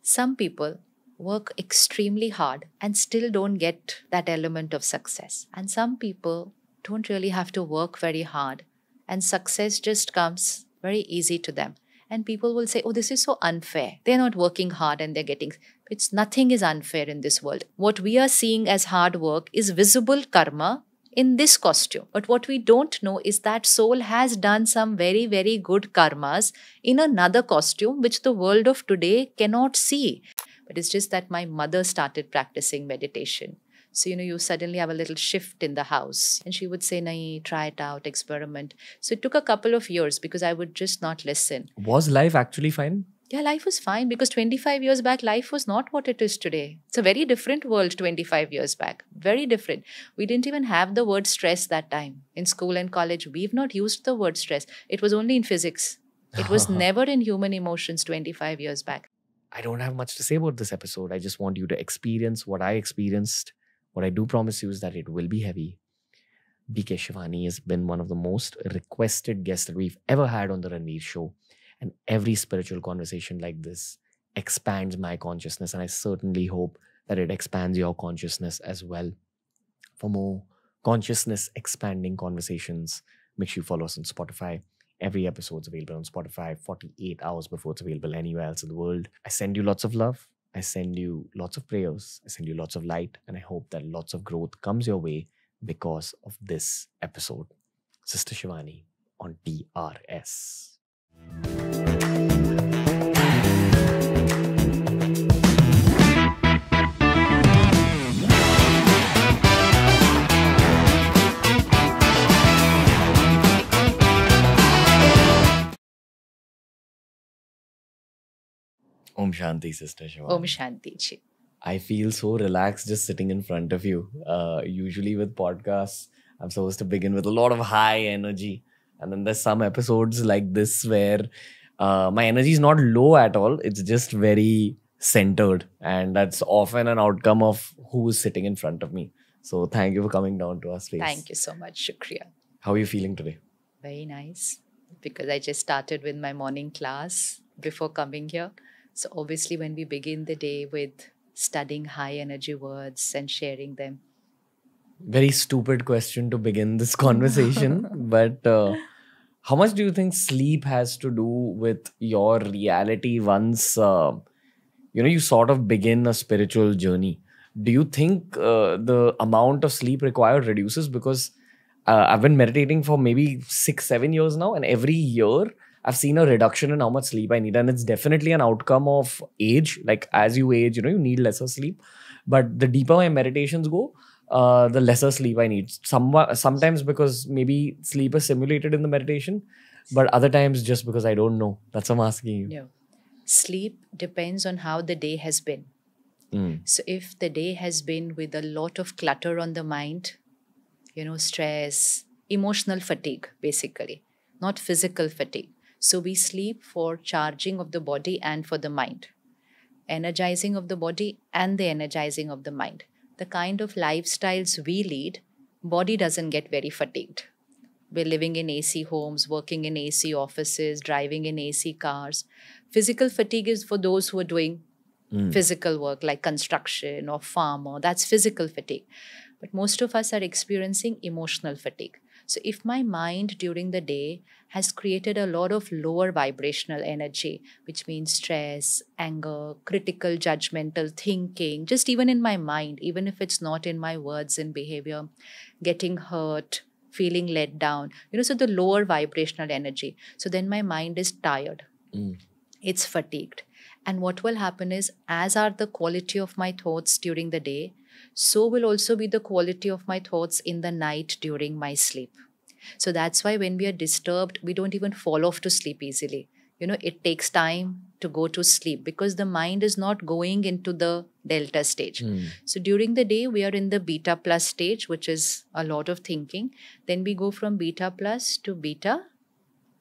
Some people work extremely hard and still don't get that element of success. And some people don't really have to work very hard and success just comes very easy to them. And people will say, oh, this is so unfair. They're not working hard and they're getting. It's nothing is unfair in this world. What we are seeing as hard work is visible karma in this costume. But what we don't know is that soul has done some very, very good karmas in another costume, which the world of today cannot see. But it's just that my mother started practicing meditation. So, you suddenly have a little shift in the house. And she would say, nahi, try it out, experiment. So it took a couple of years because I would just not listen. Was life actually fine? Yeah, life was fine because 25 years back, life was not what it is today. It's a very different world 25 years back. Very different. We didn't even have the word stress that time. In school and college, we've not used the word stress. It was only in physics. It was never in human emotions 25 years back. I don't have much to say about this episode. I just want you to experience what I experienced. What I do promise you is that it will be heavy. BK Shivani has been one of the most requested guests that we've ever had on the Ranveer show. And every spiritual conversation like this expands my consciousness. And I certainly hope that it expands your consciousness as well. For more consciousness expanding conversations, make sure you follow us on Spotify. Every episode's available on Spotify 48 hours before it's available anywhere else in the world. I send you lots of love. I send you lots of prayers. I send you lots of light. And I hope that lots of growth comes your way because of this episode. Sister Shivani on TRS. Om Shanti, Sister Shivani. Om Shanti Ji. I feel so relaxed just sitting in front of you. Usually with podcasts, I'm supposed to begin with a lot of high energy. And then there's some episodes like this where my energy is not low at all. It's just very centered. And that's often an outcome of who is sitting in front of me. So thank you for coming down to our space. Thank you so much. Shukriya. How are you feeling today? Very nice. Because I just started with my morning class before coming here. So obviously when we begin the day with studying high energy words and sharing them. Very stupid question to begin this conversation. But how much do you think sleep has to do with your reality once you sort of begin a spiritual journey? Do you think the amount of sleep required reduces? Because I've been meditating for maybe 6-7 years now, and every year I've seen a reduction in how much sleep I need. And it's definitely an outcome of age. Like as you age, you need lesser sleep. But the deeper my meditations go, the lesser sleep I need. Sometimes because maybe sleep is simulated in the meditation, but other times just because I don't know. That's what I'm asking you. No. Sleep depends on how the day has been. So if the day has been with a lot of clutter on the mind, stress, emotional fatigue, basically, not physical fatigue. So we sleep for charging of the body and for the mind, energizing of the body and the energizing of the mind. The kind of lifestyles we lead, body doesn't get very fatigued. We're living in AC homes, working in AC offices, driving in AC cars. Physical fatigue is for those who are doing physical work like construction or farmer. That's physical fatigue. But most of us are experiencing emotional fatigue. So if my mind during the day has created a lot of lower vibrational energy, which means stress, anger, critical, judgmental thinking, just even in my mind, even if it's not in my words and behavior, getting hurt, feeling let down, so the lower vibrational energy. So then my mind is tired. It's fatigued. And what will happen is, as are the quality of my thoughts during the day, so will also be the quality of my thoughts in the night during my sleep. So that's why when we are disturbed, we don't even fall off to sleep easily. It takes time to go to sleep because the mind is not going into the delta stage. So during the day, we are in the beta plus stage, which is a lot of thinking. Then we go from beta plus to beta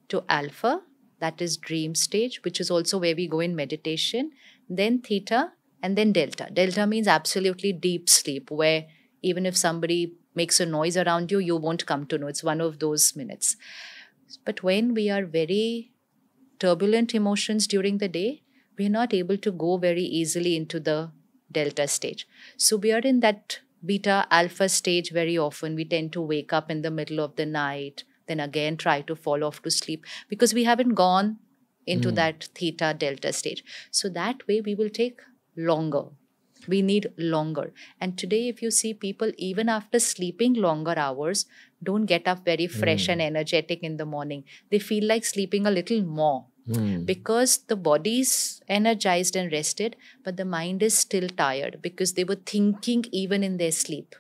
to alpha, that is dream stage, which is also where we go in meditation. Then theta and then delta. Delta means absolutely deep sleep, where even if somebody makes a noise around you, you won't come to know. It's one of those minutes. But when we are very turbulent emotions during the day, we're not able to go very easily into the delta stage. So we are in that beta alpha stage very often. We tend to wake up in the middle of the night, then again try to fall off to sleep because we haven't gone into that theta delta stage. So that way we will take longer. We need longer. And today, if you see people, even after sleeping longer hours, don't get up very fresh and energetic in the morning. They feel like sleeping a little more because the body's energized and rested, but the mind is still tired because they were thinking even in their sleep.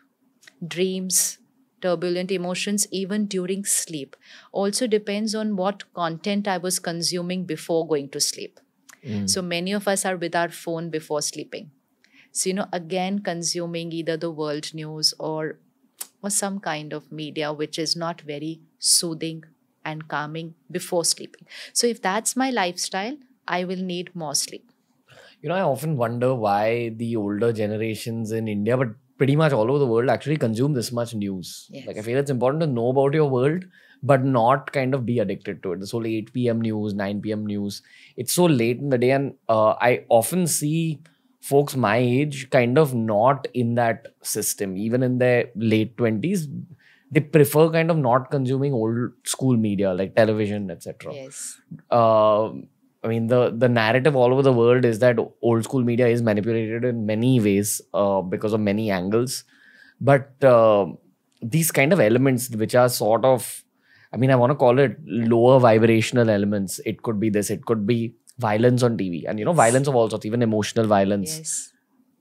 Dreams, turbulent emotions, even during sleep. Also depends on what content I was consuming before going to sleep. So many of us are with our phone before sleeping. So, again, consuming either the world news or some kind of media which is not very soothing and calming before sleeping. So, if that's my lifestyle, I will need more sleep. I often wonder why the older generations in India, but pretty much all over the world, actually consume this much news. Yes. Like, I feel it's important to know about your world, but not kind of be addicted to it. This whole 8 p.m. news, 9 p.m. news, it's so late in the day. And I often see folks my age kind of not in that system, even in their late 20s. They prefer kind of not consuming old school media like television, etc. Yes. I mean, the narrative all over the world is that old school media is manipulated in many ways because of many angles. But these kind of elements, which are sort of, I mean, I want to call it lower vibrational elements. It could be this, it could be violence on TV. And, violence of all sorts, even emotional violence. Yes.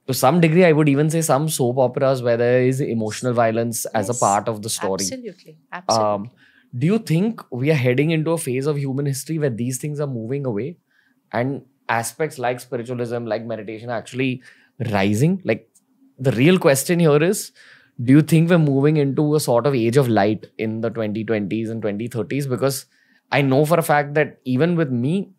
To some degree, I would even say some soap operas where there is emotional violence as a Yes. part of the story. Absolutely. Absolutely. Do you think we are heading into a phase of human history where these things are moving away and aspects like spiritualism, like meditation are actually rising? Like, the real question here is, do you think we're moving into a sort of age of light in the 2020s and 2030s? Because I know for a fact that even with me,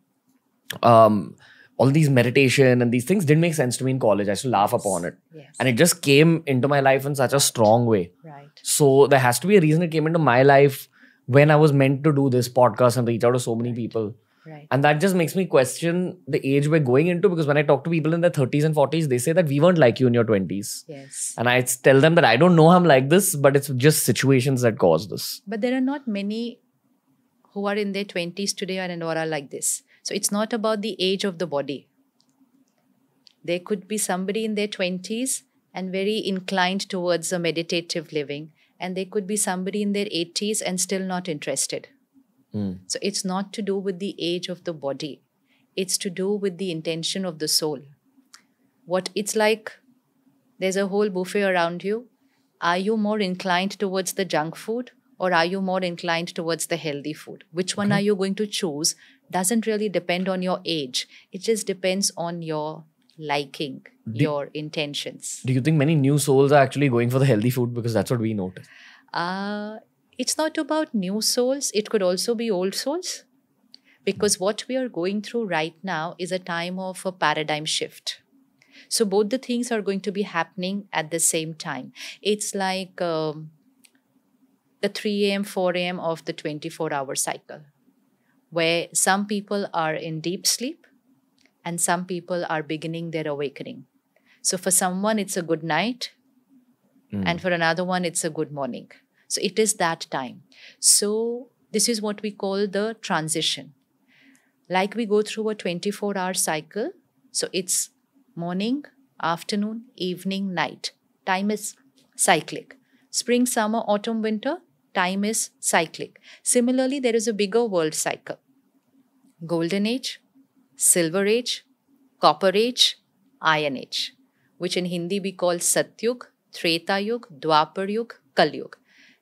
all these meditation and these things didn't make sense to me in college. I used to laugh upon it. Yes. And it just came into my life in such a strong way. Right. So there has to be a reason it came into my life when I was meant to do this podcast and reach out to so many people. Right. And that just makes me question the age we're going into, because when I talk to people in their 30s and 40s, they say that we weren't like you in your 20s. Yes. And I tell them that I don't know I'm like this, but it's just situations that cause this. But there are not many who are in their 20s today and are like this. So it's not about the age of the body. There could be somebody in their 20s and very inclined towards a meditative living. And there could be somebody in their 80s and still not interested. So it's not to do with the age of the body. It's to do with the intention of the soul. What it's like, there's a whole buffet around you. Are you more inclined towards the junk food or are you more inclined towards the healthy food? Which one are you going to choose doesn't really depend on your age. It just depends on your liking, your intentions. Do you think many new souls are actually going for the healthy food? Because that's what we notice. It's not about new souls. It could also be old souls. Because what we are going through right now is a time of a paradigm shift. So both the things are going to be happening at the same time. It's like the 3 a.m., 4 a.m. of the 24-hour cycle, where some people are in deep sleep and some people are beginning their awakening. So for someone, it's a good night. And for another one, it's a good morning. So it is that time. So this is what we call the transition. Like we go through a 24-hour cycle. So it's morning, afternoon, evening, night. Time is cyclic. Spring, summer, autumn, winter, time is cyclic. Similarly, there is a bigger world cycle. Golden Age, Silver Age, Copper Age, Iron Age, which in Hindi we call Satyug, Treta Yug, Dwapar Yug, Kal Yug.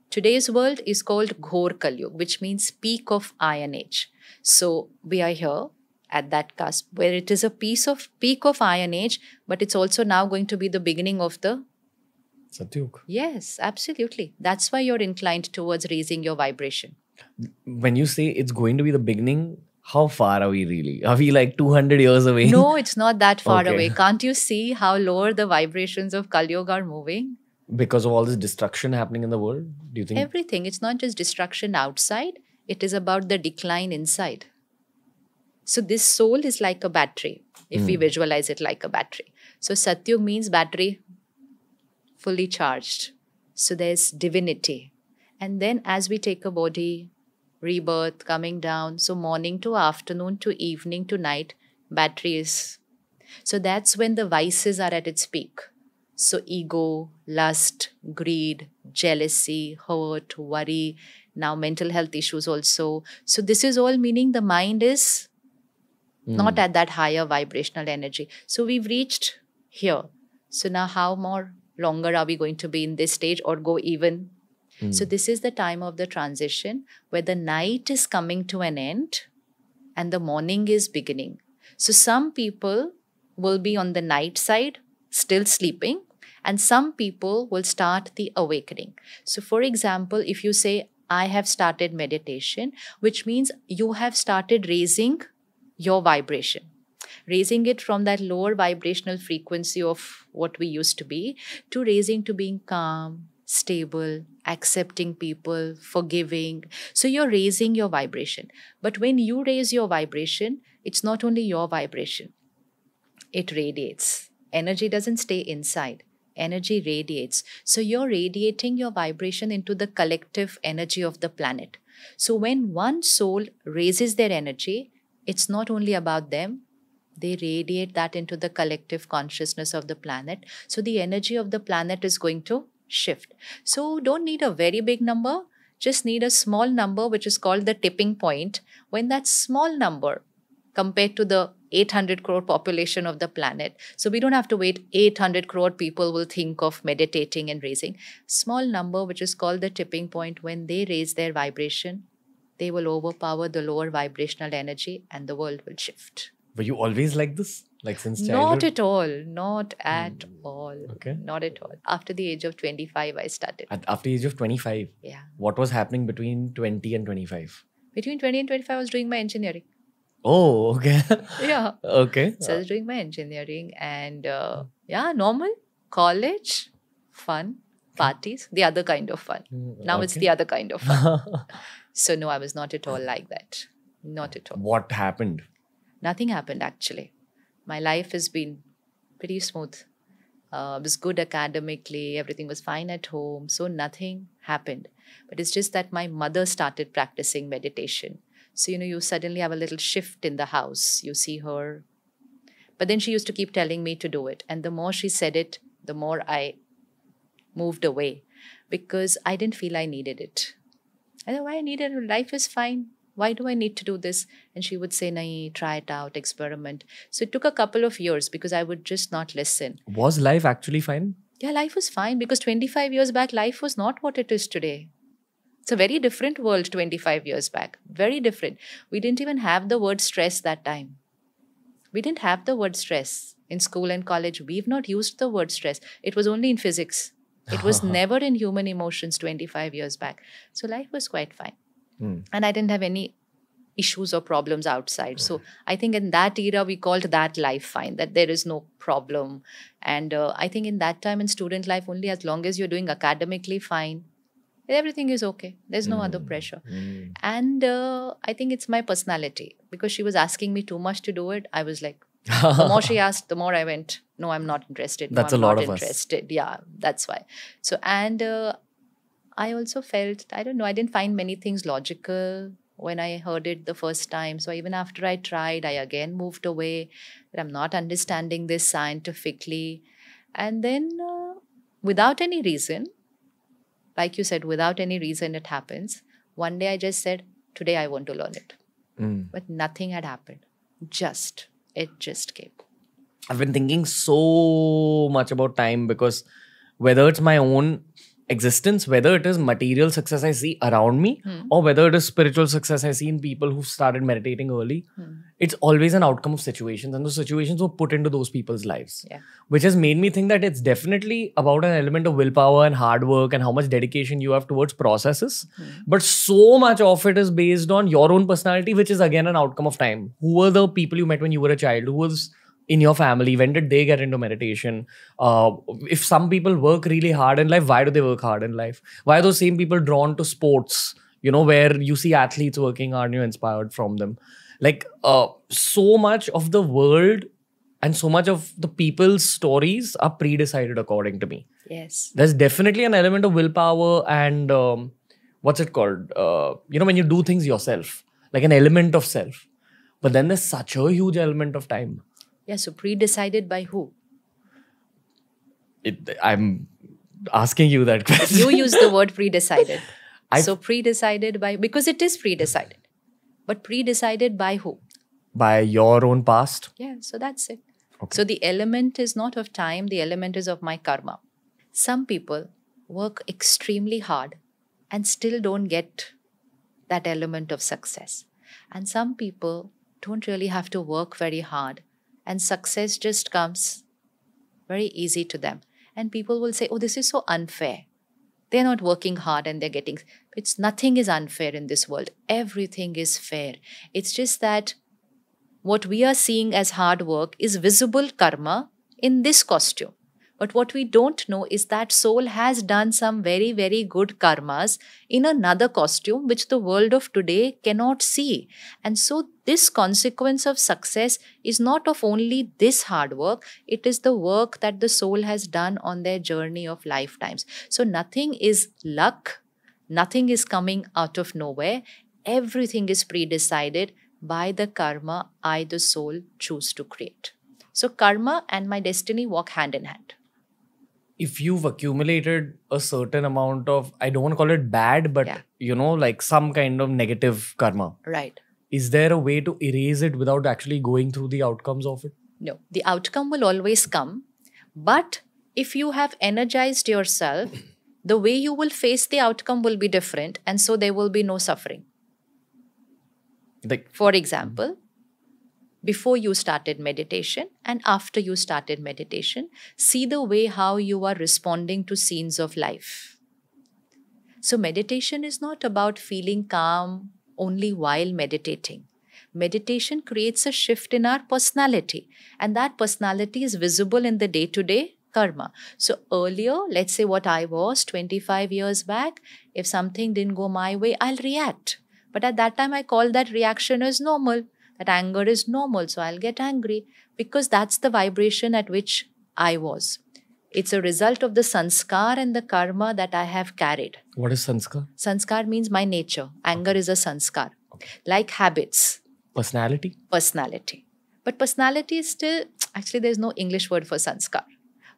Today's world is called Ghor Kal Yug, which means peak of Iron Age. So we are here at that cusp where it is a peak of Iron Age, but it's also now going to be the beginning of the Satyug. Yes, absolutely. That's why you're inclined towards raising your vibration. When you say it's going to be the beginning, how far are we really? Are we like 200 years away? No, it's not that far Okay. away. Can't you see how lower the vibrations of Kal Yuga are moving? Because of all this destruction happening in the world? Do you think? Everything. It's not just destruction outside. It is about the decline inside. So this soul is like a battery. if we visualize it like a battery. So Satyug means battery fully charged. So there's divinity. And then as we take a body, rebirth, coming down, so morning to afternoon to evening to night, battery is. So that's when the vices are at its peak. So ego, lust, greed, jealousy, hurt, worry, now mental health issues also. So this is all meaning the mind is not at that higher vibrational energy. So we've reached here. So now how more longer are we going to be in this stage or go even? So this is the time of the transition where the night is coming to an end and the morning is beginning. So some people will be on the night side, still sleeping, and some people will start the awakening. So for example, if you say, I have started meditation, which means you have started raising your vibration, raising it from that lower vibrational frequency of what we used to be to raising to being calm, stable, accepting people, forgiving. So you're raising your vibration. But when you raise your vibration, it's not only your vibration, it radiates. Energy doesn't stay inside. Energy radiates. So you're radiating your vibration into the collective energy of the planet. So when one soul raises their energy, it's not only about them, they radiate that into the collective consciousness of the planet. So the energy of the planet is going to shift. So don't need a very big number, just need a small number, which is called the tipping point. When that small number compared to the 800 crore population of the planet, so we don't have to wait 800 crore people will think of meditating and raising. Small number, which is called the tipping point, when they raise their vibration, they will overpower the lower vibrational energy and the world will shift. Were you always like this? Like since Not childhood? at all. Not at all. Okay. Not at all. After the age of 25, I started. After the age of 25? Yeah. What was happening between 20 and 25? Between 20 and 25, I was doing my engineering. Oh, okay. Yeah. Okay. So I was doing my engineering and normal, college, fun, parties, the other kind of fun. Now it's the other kind of fun. So no, I was not at all like that. Not at all. What happened? Nothing happened actually. My life has been pretty smooth. I was good academically. Everything was fine at home. So nothing happened. But it's just that my mother started practicing meditation. So, you suddenly have a little shift in the house. You see her. But then she used to keep telling me to do it. And the more she said it, the more I moved away because I didn't feel I needed it. I don't know why I needed it. Life is fine. Why do I need to do this? And she would say, nahi, try it out, experiment. So it took a couple of years because I would just not listen. Was life actually fine? Yeah, life was fine because 25 years back, life was not what it is today. It's a very different world 25 years back. Very different. We didn't even have the word stress that time. We didn't have the word stress in school and college. We've not used the word stress. It was only in physics. It was never in human emotions 25 years back. So life was quite fine. And I didn't have any issues or problems outside. So I think in that era, we called that life fine, that there is no problem. And I think in that time in student life, only as long as you're doing academically fine, everything is okay. There's no other pressure. And I think it's my personality. Because she was asking me too much to do it, I was like, the more she asked, the more I went, no, I'm not interested. No, That's I'm a lot not of interested. Yeah, that's why. So, and I also felt, I don't know, I didn't find many things logical when I heard it the first time. So even after I tried, I again moved away. That I'm not understanding this scientifically. And then without any reason, like you said, without any reason it happens. One day I just said, today I want to learn it. But nothing had happened. It just came. I've been thinking so much about time because whether it's my own existence, whether it is material success I see around me, or whether it is spiritual success I see in people who started meditating early, it's always an outcome of situations, and those situations were put into those people's lives, which has made me think that it's definitely about an element of willpower and hard work and how much dedication you have towards processes. But so much of it is based on your own personality, which is again an outcome of time. Who were the people you met when you were a child? Who was in your family? When did they get into meditation? If some people work really hard in life, why do they work hard in life? Why are those same people drawn to sports, where you see athletes working hard and you're inspired from them? Like so much of the world And so much of the people's stories are pre-decided according to me. Yes. There's definitely an element of willpower and what's it called? When you do things yourself, like an element of self. But then there's such a huge element of time. Yeah, so pre-decided by who? I'm asking you that question. You use the word pre-decided. So pre-decided by, because it is pre-decided. But pre-decided by who? By your own past. Yeah, so that's it. Okay. So the element is not of time, the element is of my karma. Some people work extremely hard and still don't get that element of success. And some people don't really have to work very hard and success just comes very easy to them. And people will say, oh, this is so unfair. They're not working hard and they're getting... Nothing is unfair in this world. Everything is fair. It's just that what we are seeing as hard work is visible karma in this costume. But what we don't know is that soul has done some very, very good karmas in another costume which the world of today cannot see. And so this consequence of success is not of only this hard work, it is the work that the soul has done on their journey of lifetimes. So nothing is luck, nothing is coming out of nowhere, everything is pre-decided by the karma I, the soul, choose to create. So karma and my destiny walk hand in hand. If you've accumulated a certain amount of, I don't want to call it bad, but like some kind of negative karma. Right. Is there a way to erase it without actually going through the outcomes of it? No, the outcome will always come. But if you have energized yourself, the way you will face the outcome will be different. And so there will be no suffering. For example, before you started meditation and after you started meditation, see the way how you are responding to scenes of life. So meditation is not about feeling calm only while meditating. Meditation creates a shift in our personality, and that personality is visible in the day-to-day karma. So earlier, let's say what I was 25 years back, if something didn't go my way, I'll react. But at that time, I call that reaction as normal. That anger is normal, so I'll get angry because that's the vibration at which I was. It's a result of the sanskar and the karma that I have carried. What is sanskar? Sanskar means my nature. Anger is a sanskar. Like habits. Personality? Personality. But personality is still, actually there's no English word for sanskar.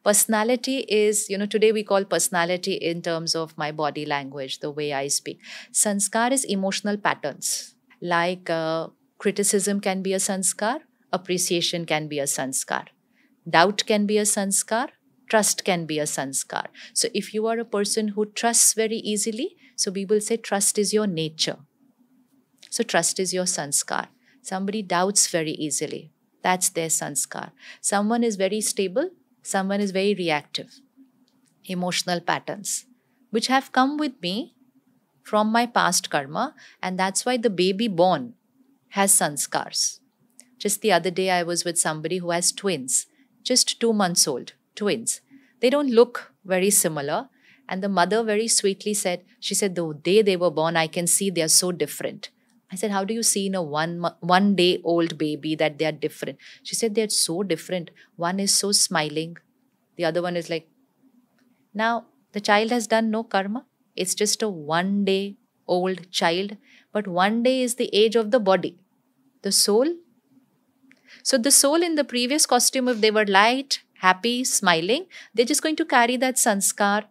Personality is, today we call personality in terms of my body language, the way I speak. Sanskar is emotional patterns. Like criticism can be a sanskar, appreciation can be a sanskar. Doubt can be a sanskar, trust can be a sanskar. So if you are a person who trusts very easily, so we will say trust is your nature. So trust is your sanskar. Somebody doubts very easily. That's their sanskar. Someone is very stable, someone is very reactive. Emotional patterns, which have come with me from my past karma, and that's why the baby born has sanskars. Just the other day, I was with somebody who has twins, just 2 months old, twins. They don't look very similar. And the mother very sweetly said, she said, the day they were born, I can see they are so different. I said, how do you see in a one day old baby that they are different? She said, they're so different. One is so smiling. The other one is like, now the child has done no karma. It's just a 1 day old child. But 1 day is the age of the body. The soul. So the soul in the previous costume, if they were light, happy, smiling, they're just going to carry that sanskar,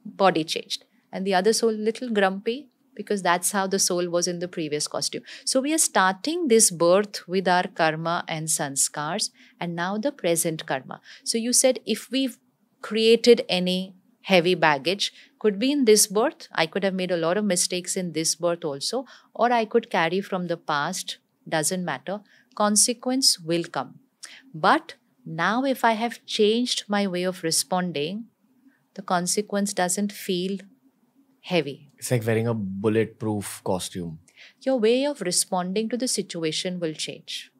body changed. And the other soul, little grumpy, because that's how the soul was in the previous costume. So we are starting this birth with our karma and sanskars, and now the present karma. So you said if we've created any heavy baggage, could be in this birth. I could have made a lot of mistakes in this birth also, or I could carry from the past, doesn't matter. Consequence will come. But now if I have changed my way of responding, the consequence doesn't feel heavy. It's like wearing a bulletproof costume. Your way of responding to the situation will change.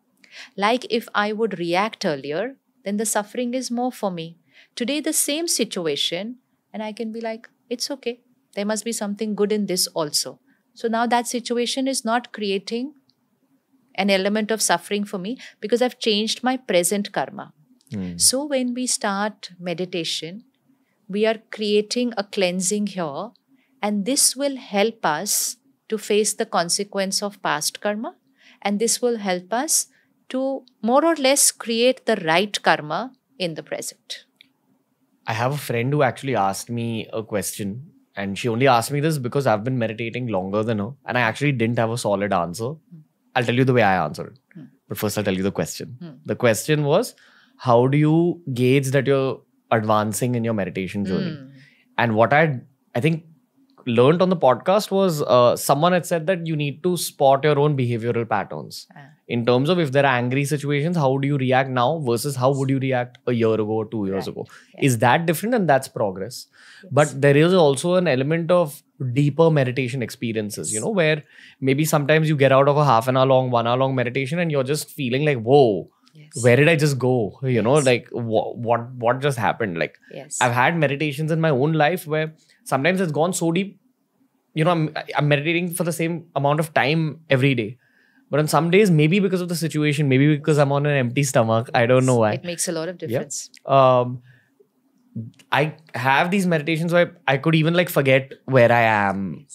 Like if I would react earlier, then the suffering is more for me. Today, the same situation, and I can be like, it's okay. There must be something good in this also. So now that situation is not creating an element of suffering for me because I've changed my present karma. So when we start meditation, we are creating a cleansing here, and this will help us to face the consequence of past karma, and this will help us to more or less create the right karma in the present. I have a friend who actually asked me a question, and she only asked me this because I've been meditating longer than her, and I actually didn't have a solid answer. I'll tell you the way I answered it. But first, I'll tell you the question. The question was, how do you gauge that you're advancing in your meditation journey? And what I think learned on the podcast was someone had said that you need to spot your own behavioral patterns. In terms of if there are angry situations, how do you react now versus how would you react a year ago or 2 years ago? Is that different? And that's progress. But there is also an element of deeper meditation experiences, you know, where maybe sometimes you get out of a half an hour long, 1 hour long meditation and you're just feeling like, whoa, where did I just go? You know, like what just happened? Like I've had meditations in my own life where sometimes it's gone so deep, you know, I'm meditating for the same amount of time every day. But on some days, maybe because of the situation, maybe because I'm on an empty stomach, I don't know why. It makes a lot of difference. I have these meditations where I could even like forget where I am.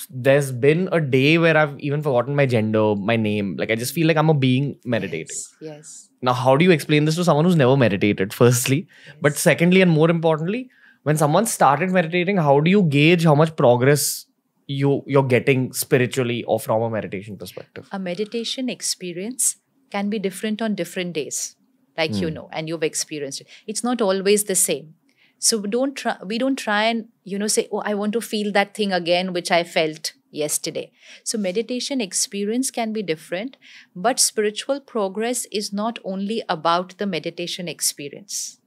There's been a day where I've even forgotten my gender, my name. Like I just feel like I'm a being meditating. Yes. Now, how do you explain this to someone who's never meditated, firstly? But secondly, and more importantly, when someone started meditating, how do you gauge how much progress you're getting spiritually or from a meditation perspective? A meditation experience can be different on different days, like you know, and you've experienced it. It's not always the same. So we don't try and, you know, say, oh, I want to feel that thing again, which I felt yesterday. So meditation experience can be different, but spiritual progress is not only about the meditation experience,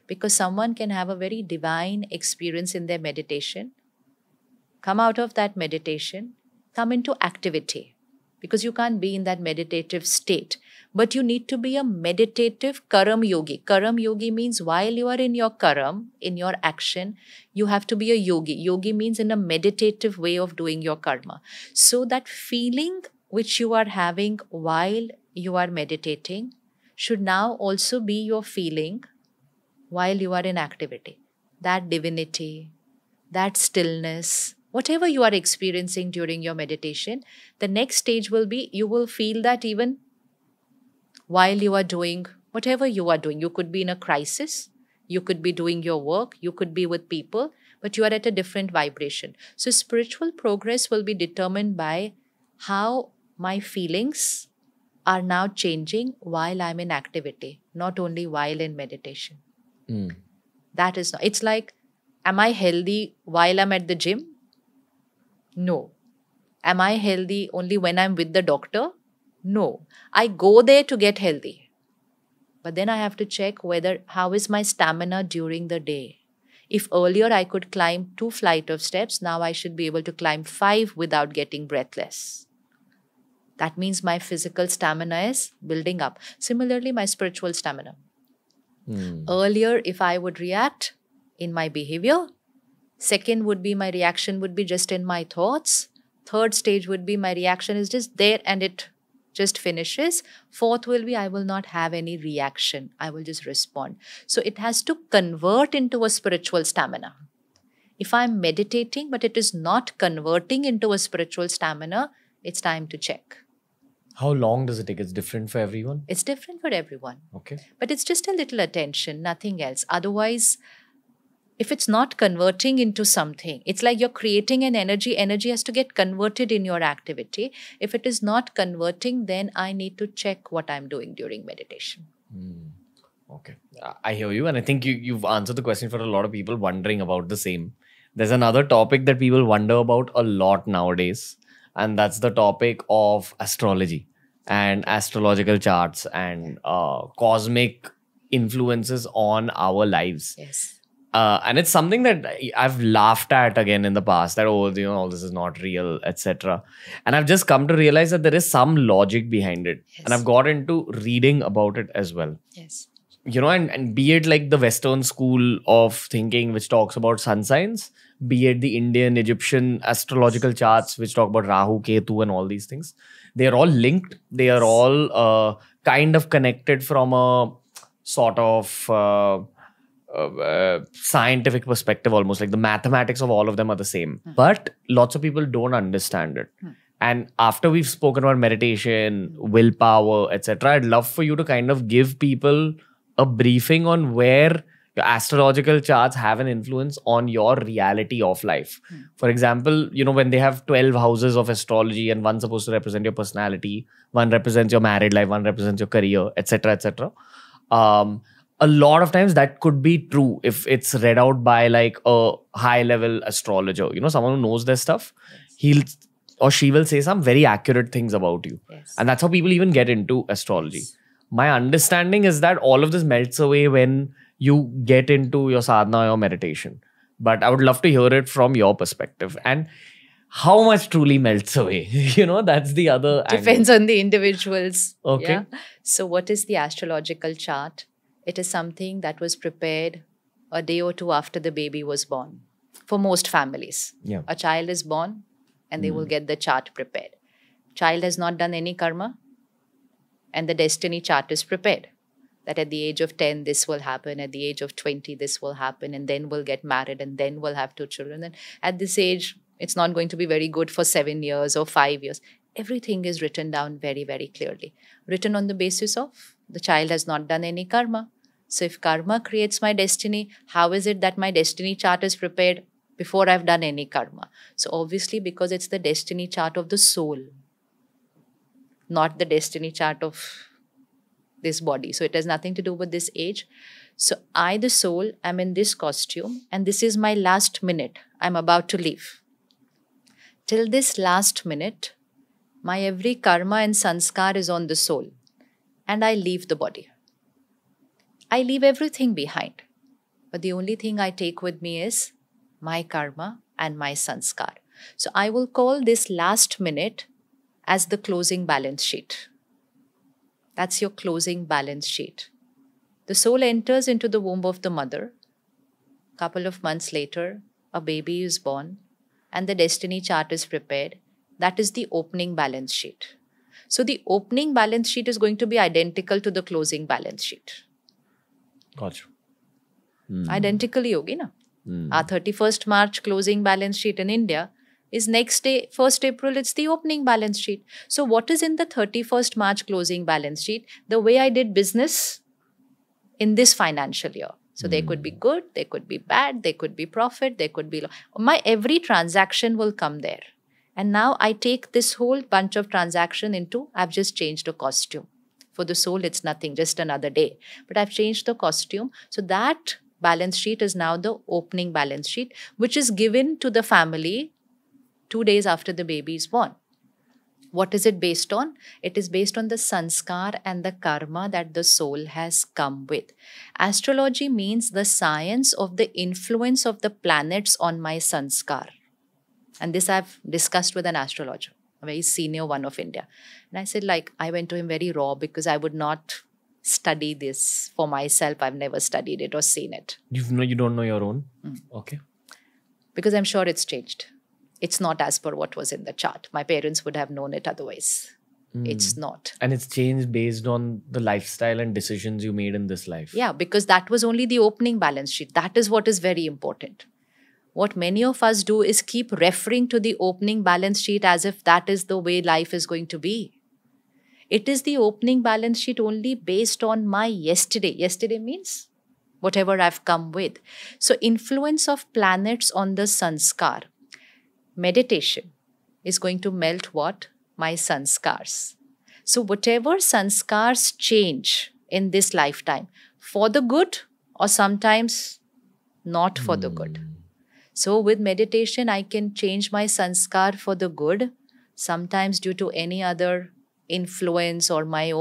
because someone can have a very divine experience in their meditation, come out of that meditation, come into activity, because you can't be in that meditative state. But you need to be a meditative karam yogi. Karam yogi means while you are in your karam, in your action, you have to be a yogi. Yogi means in a meditative way of doing your karma. So that feeling which you are having while you are meditating should now also be your feeling while you are in activity. That divinity, that stillness, whatever you are experiencing during your meditation, the next stage will be you will feel that even while you are doing whatever you are doing. You could be in a crisis, you could be doing your work, you could be with people, but you are at a different vibration. So spiritual progress will be determined by how my feelings are now changing while I'm in activity, not only while in meditation. That is not, it's like, am I healthy while I'm at the gym? No. Am I healthy only when I'm with the doctor? No. I go there to get healthy. But then I have to check how is my stamina during the day. If earlier I could climb 2 flights of steps, now I should be able to climb 5 without getting breathless. That means my physical stamina is building up. Similarly, my spiritual stamina. Earlier, if I would react in my behavior, second would be my reaction would be just in my thoughts. Third stage would be my reaction is just there and it just finishes. Fourth will be I will not have any reaction. I will just respond. So it has to convert into a spiritual stamina. If I'm meditating but it is not converting into a spiritual stamina, it's time to check. How long does it take? It's different for everyone? It's different for everyone. Okay. But it's just a little attention, nothing else. Otherwise, if it's not converting into something, it's like you're creating an energy. Energy has to get converted in your activity. If it is not converting, then I need to check what I'm doing during meditation. Okay. I hear you. And I think you've answered the question for a lot of people wondering about the same. There's another topic that people wonder about a lot nowadays. And that's the topic of astrology and astrological charts and cosmic influences on our lives. Yes. And it's something that I've laughed at again in the past that, oh, you know, all this is not real, etc. And I've just come to realize that there is some logic behind it. Yes. And I've got into reading about it as well. Yes. You know, and be it like the Western school of thinking, which talks about sun signs, be it the Indian, Egyptian astrological charts, which talk about Rahu, Ketu and all these things. They are all linked. They are all kind of connected from a sort of scientific perspective, almost like the mathematics of all of them are the same. But lots of people don't understand it. And after we've spoken about meditation, willpower, etc., I'd love for you to kind of give people a briefing on where your astrological charts have an influence on your reality of life. For example, when they have 12 houses of astrology and one's supposed to represent your personality, one represents your married life, one represents your career, etc., etc. A lot of times that could be true if it's read out by like a high level astrologer, someone who knows their stuff. He'll or she will say some very accurate things about you. Yes. And that's how people even get into astrology. Yes. My understanding is that all of this melts away when you get into your sadhana or meditation. But I would love to hear it from your perspective. And how much truly melts away? That's the other Depends angle. on the individuals. Okay. Yeah? So what is the astrological chart? It is something that was prepared a day or two after the baby was born. For most families. Yeah. A child is born and they will get the chart prepared. Child has not done any karma and the destiny chart is prepared. That at the age of 10, this will happen. At the age of 20, this will happen. And then we'll get married and then we'll have 2 children. And at this age, it's not going to be very good for 7 years or 5 years. Everything is written down very, very clearly. Written on the basis of the child has not done any karma. So if karma creates my destiny, how is it that my destiny chart is prepared before I've done any karma? So obviously because it's the destiny chart of the soul, not the destiny chart of this body. So it has nothing to do with this age. So I, the soul, am in this costume and this is my last minute. I'm about to leave. Till this last minute, my every karma and sanskar is on the soul and I leave the body. I leave everything behind. But the only thing I take with me is my karma and my sanskar. So I will call this last minute as the closing balance sheet. That's your closing balance sheet. The soul enters into the womb of the mother. Couple of months later, a baby is born and the destiny chart is prepared. That is the opening balance sheet. So the opening balance sheet is going to be identical to the closing balance sheet. Gotcha. Identically hogi na. Our 31st March closing balance sheet in India is next day, 1st April, it's the opening balance sheet. So what is in the 31st March closing balance sheet? The way I did business in this financial year. So they could be good, they could be bad, they could be profit, they could be... My every transaction will come there. And now I take this whole bunch of transaction into, I've just changed a costume. For the soul, it's nothing, just another day. But I've changed the costume. So that balance sheet is now the opening balance sheet, which is given to the family 2 days after the baby is born. What is it based on? It is based on the sanskar and the karma that the soul has come with. Astrology means the science of the influence of the planets on my sanskar. And this I've discussed with an astrologer, a very senior one of India. And I said, I went to him very raw because I would not study this for myself. I've never studied it or seen it. You don't know your own? Okay. Because I'm sure it's changed. It's not as per what was in the chart. My parents would have known it otherwise. It's not. And it's changed based on the lifestyle and decisions you made in this life. Yeah, because that was only the opening balance sheet. That is what is very important. What many of us do is keep referring to the opening balance sheet as if that is the way life is going to be. It is the opening balance sheet only based on my yesterday. Yesterday means whatever I've come with. So influence of planets on the sanskar. Meditation is going to melt what? My sanskars. So whatever sanskars change in this lifetime, for the good or sometimes not for the good. So with meditation, I can change my sanskar for the good, sometimes due to any other influence or my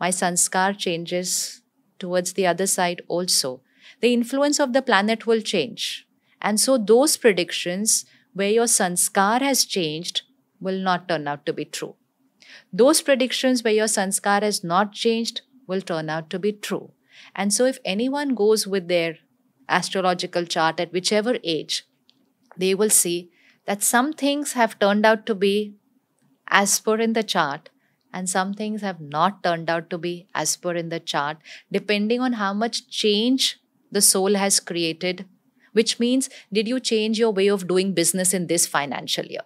sanskar changes towards the other side also. The influence of the planet will change. And so those predictions where your sanskar has changed will not turn out to be true. Those predictions where your sanskar has not changed will turn out to be true. And so if anyone goes with their astrological chart at whichever age, they will see that some things have turned out to be as per in the chart and some things have not turned out to be as per in the chart, depending on how much change the soul has created, which means, did you change your way of doing business in this financial year?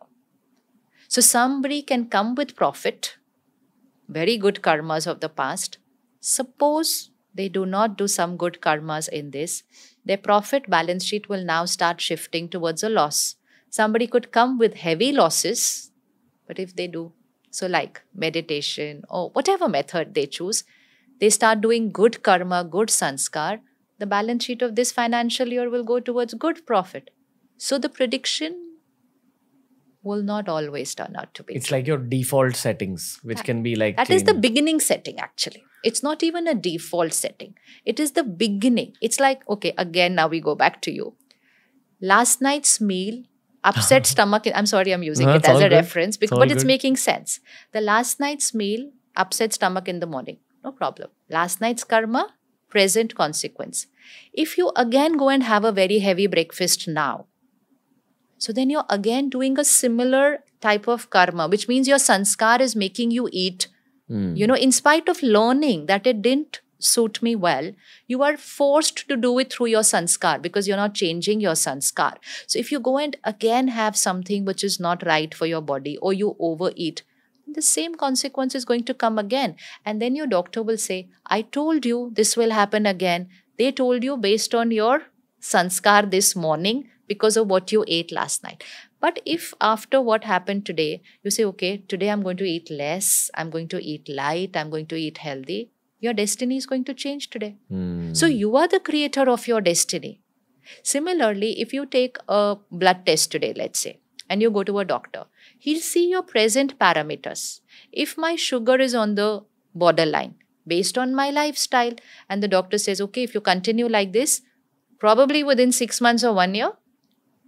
So somebody can come with profit, very good karmas of the past. Suppose they do not do some good karmas in this, their profit balance sheet will now start shifting towards a loss. Somebody could come with heavy losses, but if they do, so like meditation or whatever method they choose, they start doing good karma, good sanskar, the balance sheet of this financial year will go towards good profit. So the prediction will not always turn out to be It's true. like your default settings, which can be like That is the changed. beginning setting, actually. It's not even a default setting. It is the beginning. It's like, okay, again, now we go back to you. Last night's meal upset stomach. I'm sorry, I'm using No, it it's as all a good. reference, It's all but it's good. making sense. The last night's meal upset stomach in the morning. No problem. Last night's karma, present consequence. If you again go and have a very heavy breakfast now, so then you're again doing a similar type of karma, which means your sanskar is making you eat. In spite of learning that it didn't suit me well, you are forced to do it through your sanskar because you're not changing your sanskar. So if you go and again have something which is not right for your body or you overeat, the same consequence is going to come again. And then your doctor will say, I told you this will happen again. They told you based on your sanskar this morning because of what you ate last night. But if after what happened today, you say, okay, today I'm going to eat less, I'm going to eat light, I'm going to eat healthy, your destiny is going to change today. So you are the creator of your destiny. Similarly, if you take a blood test today, let's say, and you go to a doctor, he'll see your present parameters. If my sugar is on the borderline based on my lifestyle, and the doctor says, okay, if you continue like this, probably within 6 months or 1 year,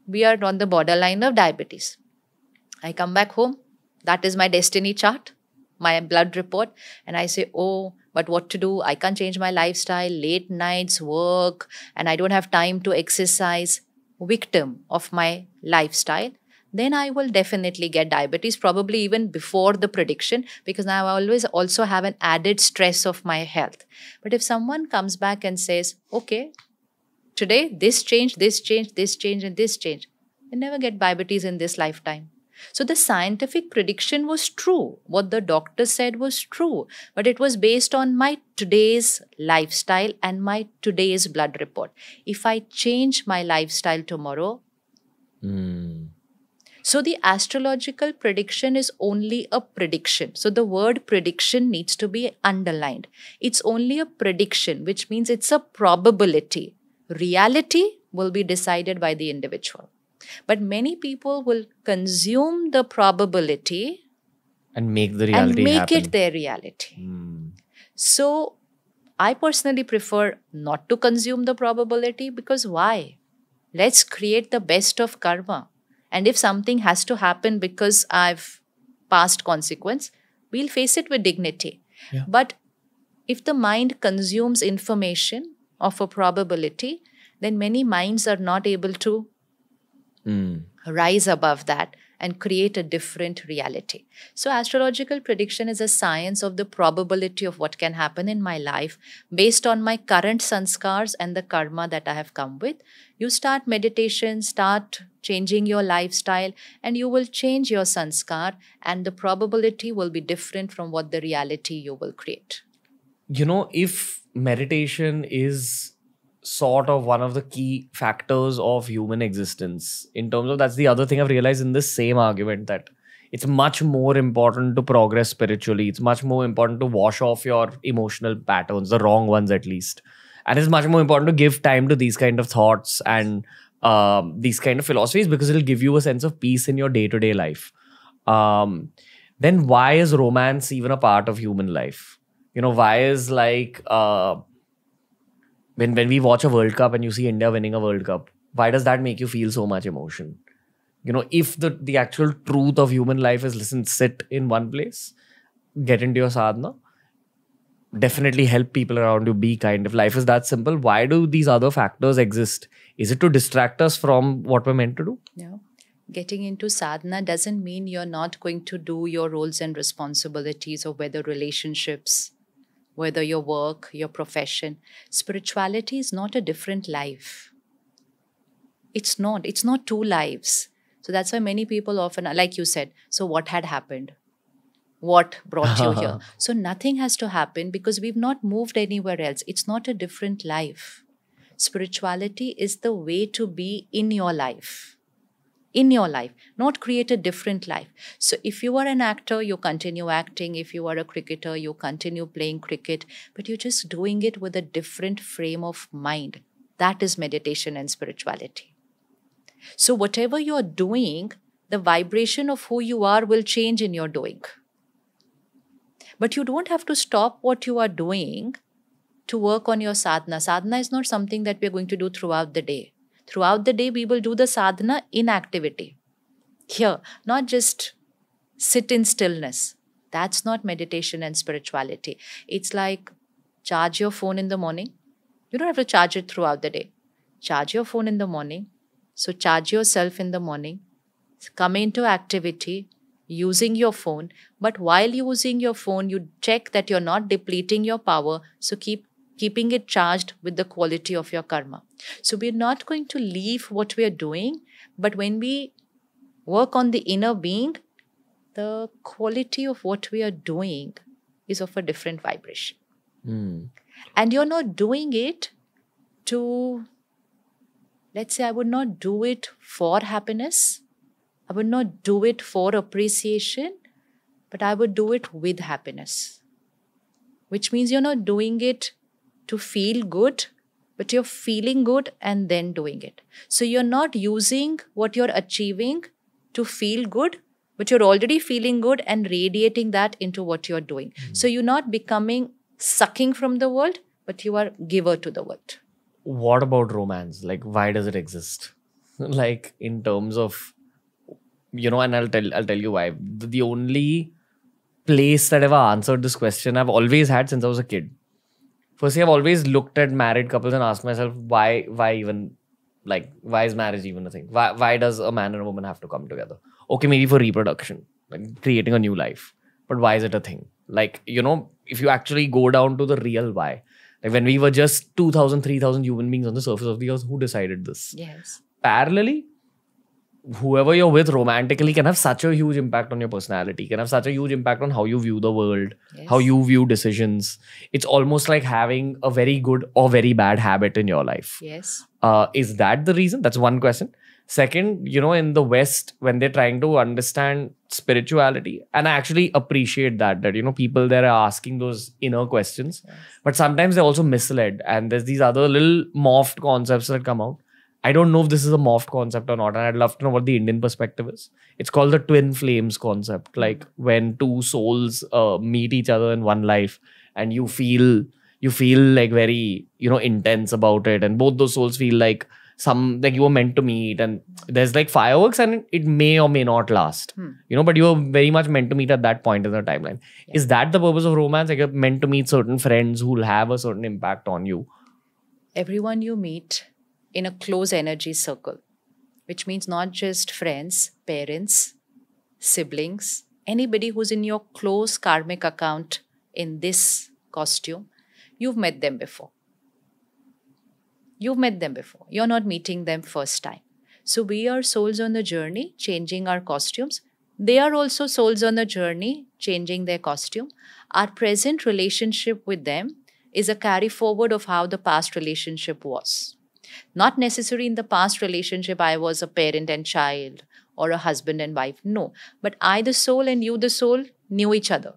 we are on the borderline of diabetes. I come back home, that is my destiny chart, my blood report, and I say, oh, but what to do? I can't change my lifestyle, late nights, work, and I don't have time to exercise. Victim of my lifestyle, then I will definitely get diabetes, probably even before the prediction, because now I always also have an added stress of my health. But if someone comes back and says, okay, today this changed, this changed, this changed, and this changed, you never get diabetes in this lifetime. So the scientific prediction was true. What the doctor said was true. But it was based on my today's lifestyle and my today's blood report. If I change my lifestyle tomorrow, so the astrological prediction is only a prediction. So the word prediction needs to be underlined. It's only a prediction, which means it's a probability. Reality will be decided by the individual. But many people will consume the probability and make the reality and make happen. it their reality. So I personally prefer not to consume the probability, because why? Let's create the best of karma. And if something has to happen because I've passed consequence, we'll face it with dignity. Yeah. But if the mind consumes information of a probability, then many minds are not able to rise above that and create a different reality. So astrological prediction is a science of the probability of what can happen in my life based on my current sanskars and the karma that I have come with. You start meditation, start changing your lifestyle, and you will change your sanskar, and the probability will be different from what the reality you will create. If meditation is sort of one of the key factors of human existence, in terms of, that's the other thing I've realized in this same argument, that it's much more important to progress spiritually. It's much more important to wash off your emotional patterns, the wrong ones at least. And it's much more important to give time to these kind of thoughts and these kind of philosophies, because it'll give you a sense of peace in your day-to-day life. Then why is romance even a part of human life? Why is like when we watch a World Cup and you see India winning a World Cup, why does that make you feel so much emotion? If the actual truth of human life is, listen, sit in one place, get into your sadhana, definitely help people around you, be kind. If life is that simple, why do these other factors exist? Is it to distract us from what we're meant to do? Yeah. Getting into sadhana doesn't mean you're not going to do your roles and responsibilities, or whether relationships, whether your work, your profession. Spirituality is not a different life. It's not. It's not two lives. So that's why many people often, like you said, so what had happened? What brought you here? So nothing has to happen because we've not moved anywhere else. It's not a different life. Spirituality is the way to be in your life. In your life, not create a different life. So if you are an actor, you continue acting. If you are a cricketer, you continue playing cricket, but you're just doing it with a different frame of mind. That is meditation and spirituality. So whatever you're doing, the vibration of who you are will change in your doing. But you don't have to stop what you are doing to work on your sadhana. Sadhana is not something that we're going to do throughout the day. Throughout the day, we will do the sadhana in activity. Here, not just sit in stillness. That's not meditation and spirituality. It's like charge your phone in the morning. You don't have to charge it throughout the day. Charge your phone in the morning. So charge yourself in the morning. Come into activity using your phone. But while using your phone, you check that you're not depleting your power. So keeping it charged with the quality of your karma. So we're not going to leave what we're doing, but when we work on the inner being, the quality of what we are doing is of a different vibration. And you're not doing it to, let's say, I would not do it for happiness. I would not do it for appreciation, but I would do it with happiness. Which means you're not doing it to feel good, but you're feeling good and then doing it. So you're not using what you're achieving to feel good, but you're already feeling good and radiating that into what you're doing. So you're not becoming sucking from the world, but you are giver to the world. What about romance? Like, why does it exist? Like, in terms of, and I'll tell you why. The only place that ever answered this question I've always had since I was a kid. Firstly, I've always looked at married couples and asked myself, why is marriage even a thing? Why does a man and a woman have to come together? Okay, maybe for reproduction, like creating a new life. But why is it a thing? Like, if you actually go down to the real why, like when we were just 2,000, 3,000 human beings on the surface of the earth, who decided this? Yes. Parallelly, whoever you're with romantically can have such a huge impact on your personality, can have such a huge impact on how you view the world, how you view decisions. It's almost like having a very good or very bad habit in your life. Yes. Is that the reason? That's one question. Second, in the West, when they're trying to understand spirituality, and I actually appreciate that people there are asking those inner questions, but sometimes they're also misled. And there's these other little morphed concepts that come out. I don't know if this is a morphed concept or not, and I'd love to know what the Indian perspective is. It's called the twin flames concept, like when two souls meet each other in one life, and you feel like very intense about it, and both those souls feel like you were meant to meet, and there's like fireworks, and it may or may not last, but you were very much meant to meet at that point in the timeline. Is that the purpose of romance? Like you're meant to meet certain friends who will have a certain impact on you. Everyone you meet in a close energy circle, which means not just friends, parents, siblings, anybody who's in your close karmic account in this costume, you've met them before. You've met them before. You're not meeting them first time. So we are souls on the journey, changing our costumes. They are also souls on the journey, changing their costume. Our present relationship with them is a carry forward of how the past relationship was. Not necessarily in the past relationship, I was a parent and child or a husband and wife. No, but I, the soul, and you, the soul, knew each other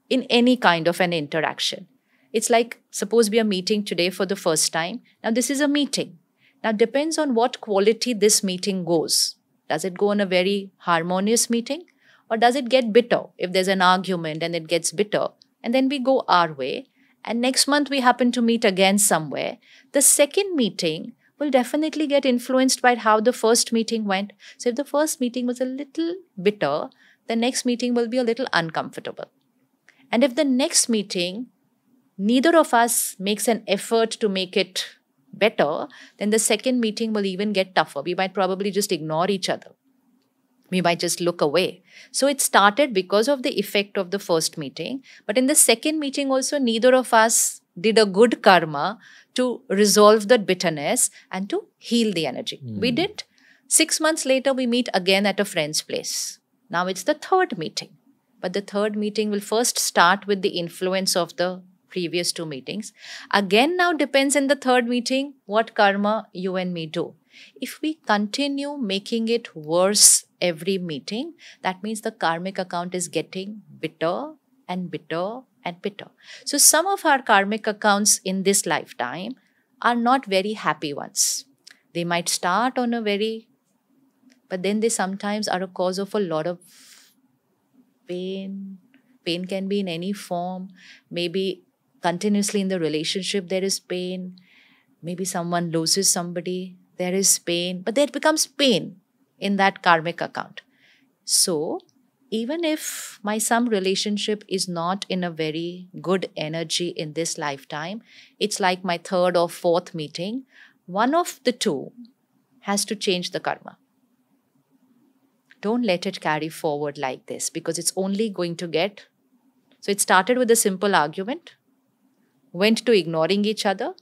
in any kind of an interaction. It's like, suppose we are meeting today for the first time. Now, this is a meeting. Now, depends on what quality this meeting goes. Does it go on a very harmonious meeting? Or does it get bitter? If there's an argument and it gets bitter, and then we go our way, and next month we happen to meet again somewhere, the second meeting will definitely get influenced by how the first meeting went. So if the first meeting was a little bitter, the next meeting will be a little uncomfortable. And if the next meeting, neither of us makes an effort to make it better, then the second meeting will even get tougher. We might probably just ignore each other. We might just look away. So it started because of the effect of the first meeting. But in the second meeting also, neither of us did a good karma to resolve that bitterness and to heal the energy. We did. 6 months later, we meet again at a friend's place. Now it's the third meeting. But the third meeting will first start with the influence of the previous two meetings. Again, now depends in the third meeting what karma you and me do. If we continue making it worse every meeting, that means the karmic account is getting bitter and bitter and bitter. So some of our karmic accounts in this lifetime are not very happy ones. They might start on a very, but then they sometimes are a cause of a lot of pain. Pain can be in any form. Maybe continuously in the relationship there is pain. Maybe someone loses somebody, there is pain, but there becomes pain in that karmic account. So even if my some relationship is not in a very good energy in this lifetime, it's like my third or fourth meeting, one of the two has to change the karma. Don't let it carry forward like this, because it's only going to get... So it started with a simple argument, went to ignoring each other,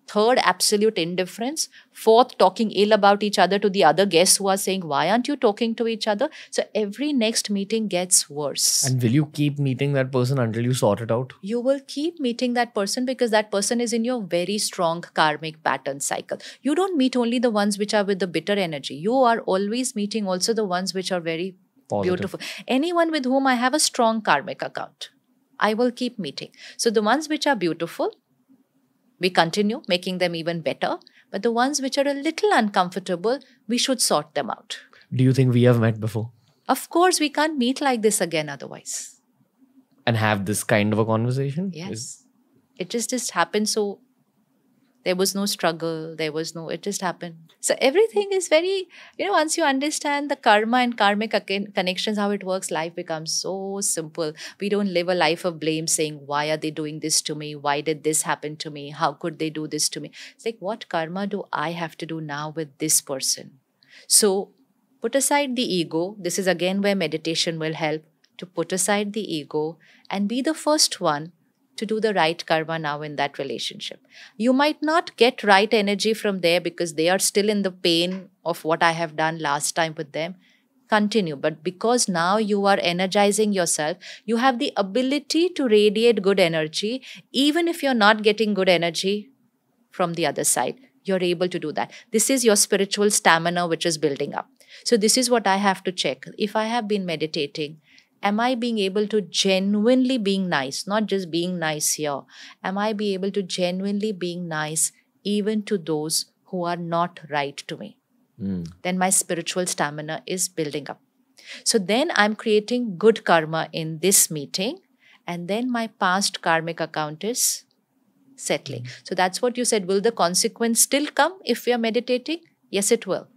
third, absolute indifference, fourth, talking ill about each other to the other guests who are saying, why aren't you talking to each other? So every next meeting gets worse. And will you keep meeting that person until you sort it out? You will keep meeting that person because that person is in your very strong karmic pattern cycle. You don't meet only the ones which are with the bitter energy. You are always meeting also the ones which are very Positive. beautiful. Anyone with whom I have a strong karmic account, I will keep meeting. So the ones which are beautiful, we continue making them even better. But the ones which are a little uncomfortable, we should sort them out. Do you think we have met before? Of course, we can't meet like this again otherwise. And have this kind of a conversation? Yes. It just happened. So there was no struggle. It just happened. So everything is very, once you understand the karma and karmic connections, how it works, life becomes so simple. We don't live a life of blame saying, why are they doing this to me? Why did this happen to me? How could they do this to me? It's like, what karma do I have to do now with this person? So put aside the ego. This is again where meditation will help, to put aside the ego and be the first one to do the right karma now in that relationship. You might not get right energy from there because they are still in the pain of what I have done last time with them. Continue. But because now you are energizing yourself, you have the ability to radiate good energy. Even if you're not getting good energy from the other side, you're able to do that. This is your spiritual stamina which is building up. So this is what I have to check. If I have been meditating, am I being able to genuinely being nice, not just being nice here? Am I be able to genuinely being nice even to those who are not right to me? Then my spiritual stamina is building up. So then I'm creating good karma in this meeting, and then my past karmic account is settling. So that's what you said. Will the consequence still come if we are meditating? Yes, it will.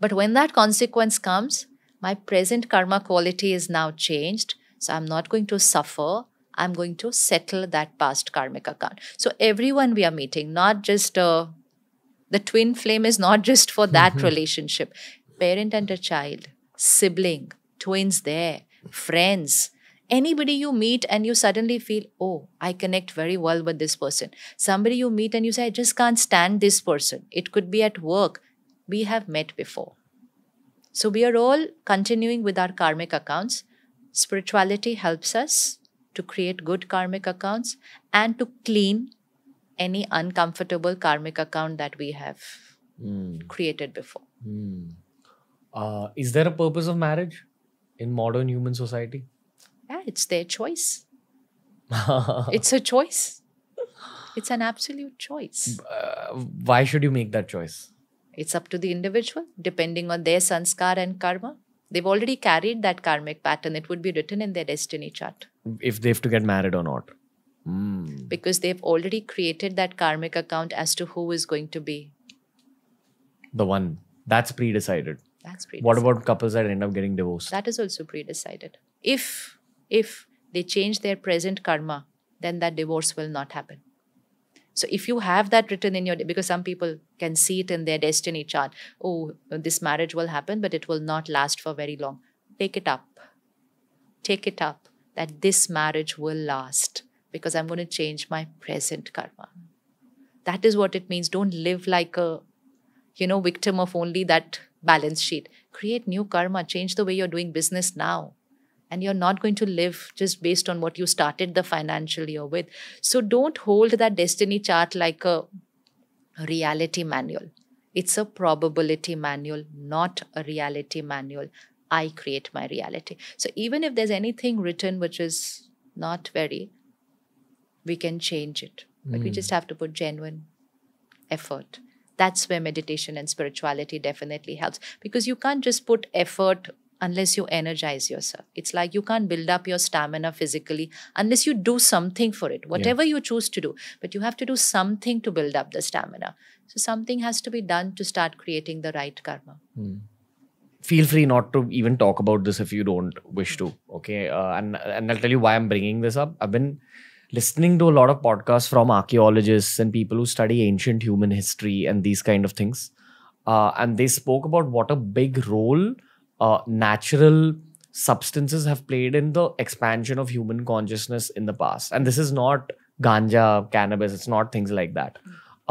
But when that consequence comes, my present karma quality is now changed. So I'm not going to suffer. I'm going to settle that past karmic account. So everyone we are meeting, not just the twin flame is not just for that relationship. Parent and a child, sibling, twins there, friends, anybody you meet and you suddenly feel, oh, I connect very well with this person. Somebody you meet and you say, I just can't stand this person. It could be at work. We have met before. So we are all continuing with our karmic accounts. Spirituality helps us to create good karmic accounts and to clean any uncomfortable karmic account that we have created before. Is there a purpose of marriage in modern human society? Yeah, it's their choice. It's a choice. It's an absolute choice. Why should you make that choice? It's up to the individual, depending on their sanskar and karma. They've already carried that karmic pattern. It would be written in their destiny chart. If they have to get married or not. Because they've already created that karmic account as to who is going to be the one. That's pre-decided. That's pre-decided. What about couples that end up getting divorced? That is also pre-decided. If they change their present karma, then that divorce will not happen. So if you have that written in your, because some people can see it in their destiny chart, oh, this marriage will happen, but it will not last for very long. Take it up. Take it up that this marriage will last because I'm going to change my present karma. That is what it means. Don't live like a, victim of only that balance sheet. Create new karma, change the way you're doing business now. And you're not going to live just based on what you started the financial year with. So don't hold that destiny chart like a reality manual. It's a probability manual, not a reality manual. I create my reality. So even if there's anything written which is not very, we can change it. But we just have to put genuine effort. That's where meditation and spirituality definitely helps. Because you can't just put effort unless you energize yourself. It's like you can't build up your stamina physically unless you do something for it, whatever you choose to do. But you have to do something to build up the stamina. So something has to be done to start creating the right karma. Feel free not to even talk about this if you don't wish to. Okay. And I'll tell you why I'm bringing this up. I've been listening to a lot of podcasts from archaeologists and people who study ancient human history and these kind of things. And they spoke about what a big role natural substances have played in the expansion of human consciousness in the past. And this is not ganja, cannabis, it's not things like that.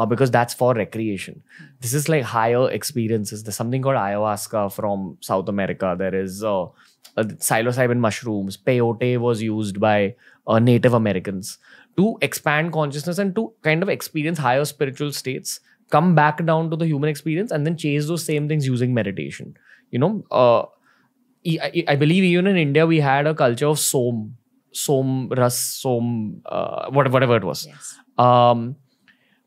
Because that's for recreation. This is like higher experiences. There's something called ayahuasca from South America. There is psilocybin mushrooms. Peyote was used by Native Americans to expand consciousness and to kind of experience higher spiritual states, come back down to the human experience and then chase those same things using meditation. I believe even in India, we had a culture of som ras, whatever it was. Yes.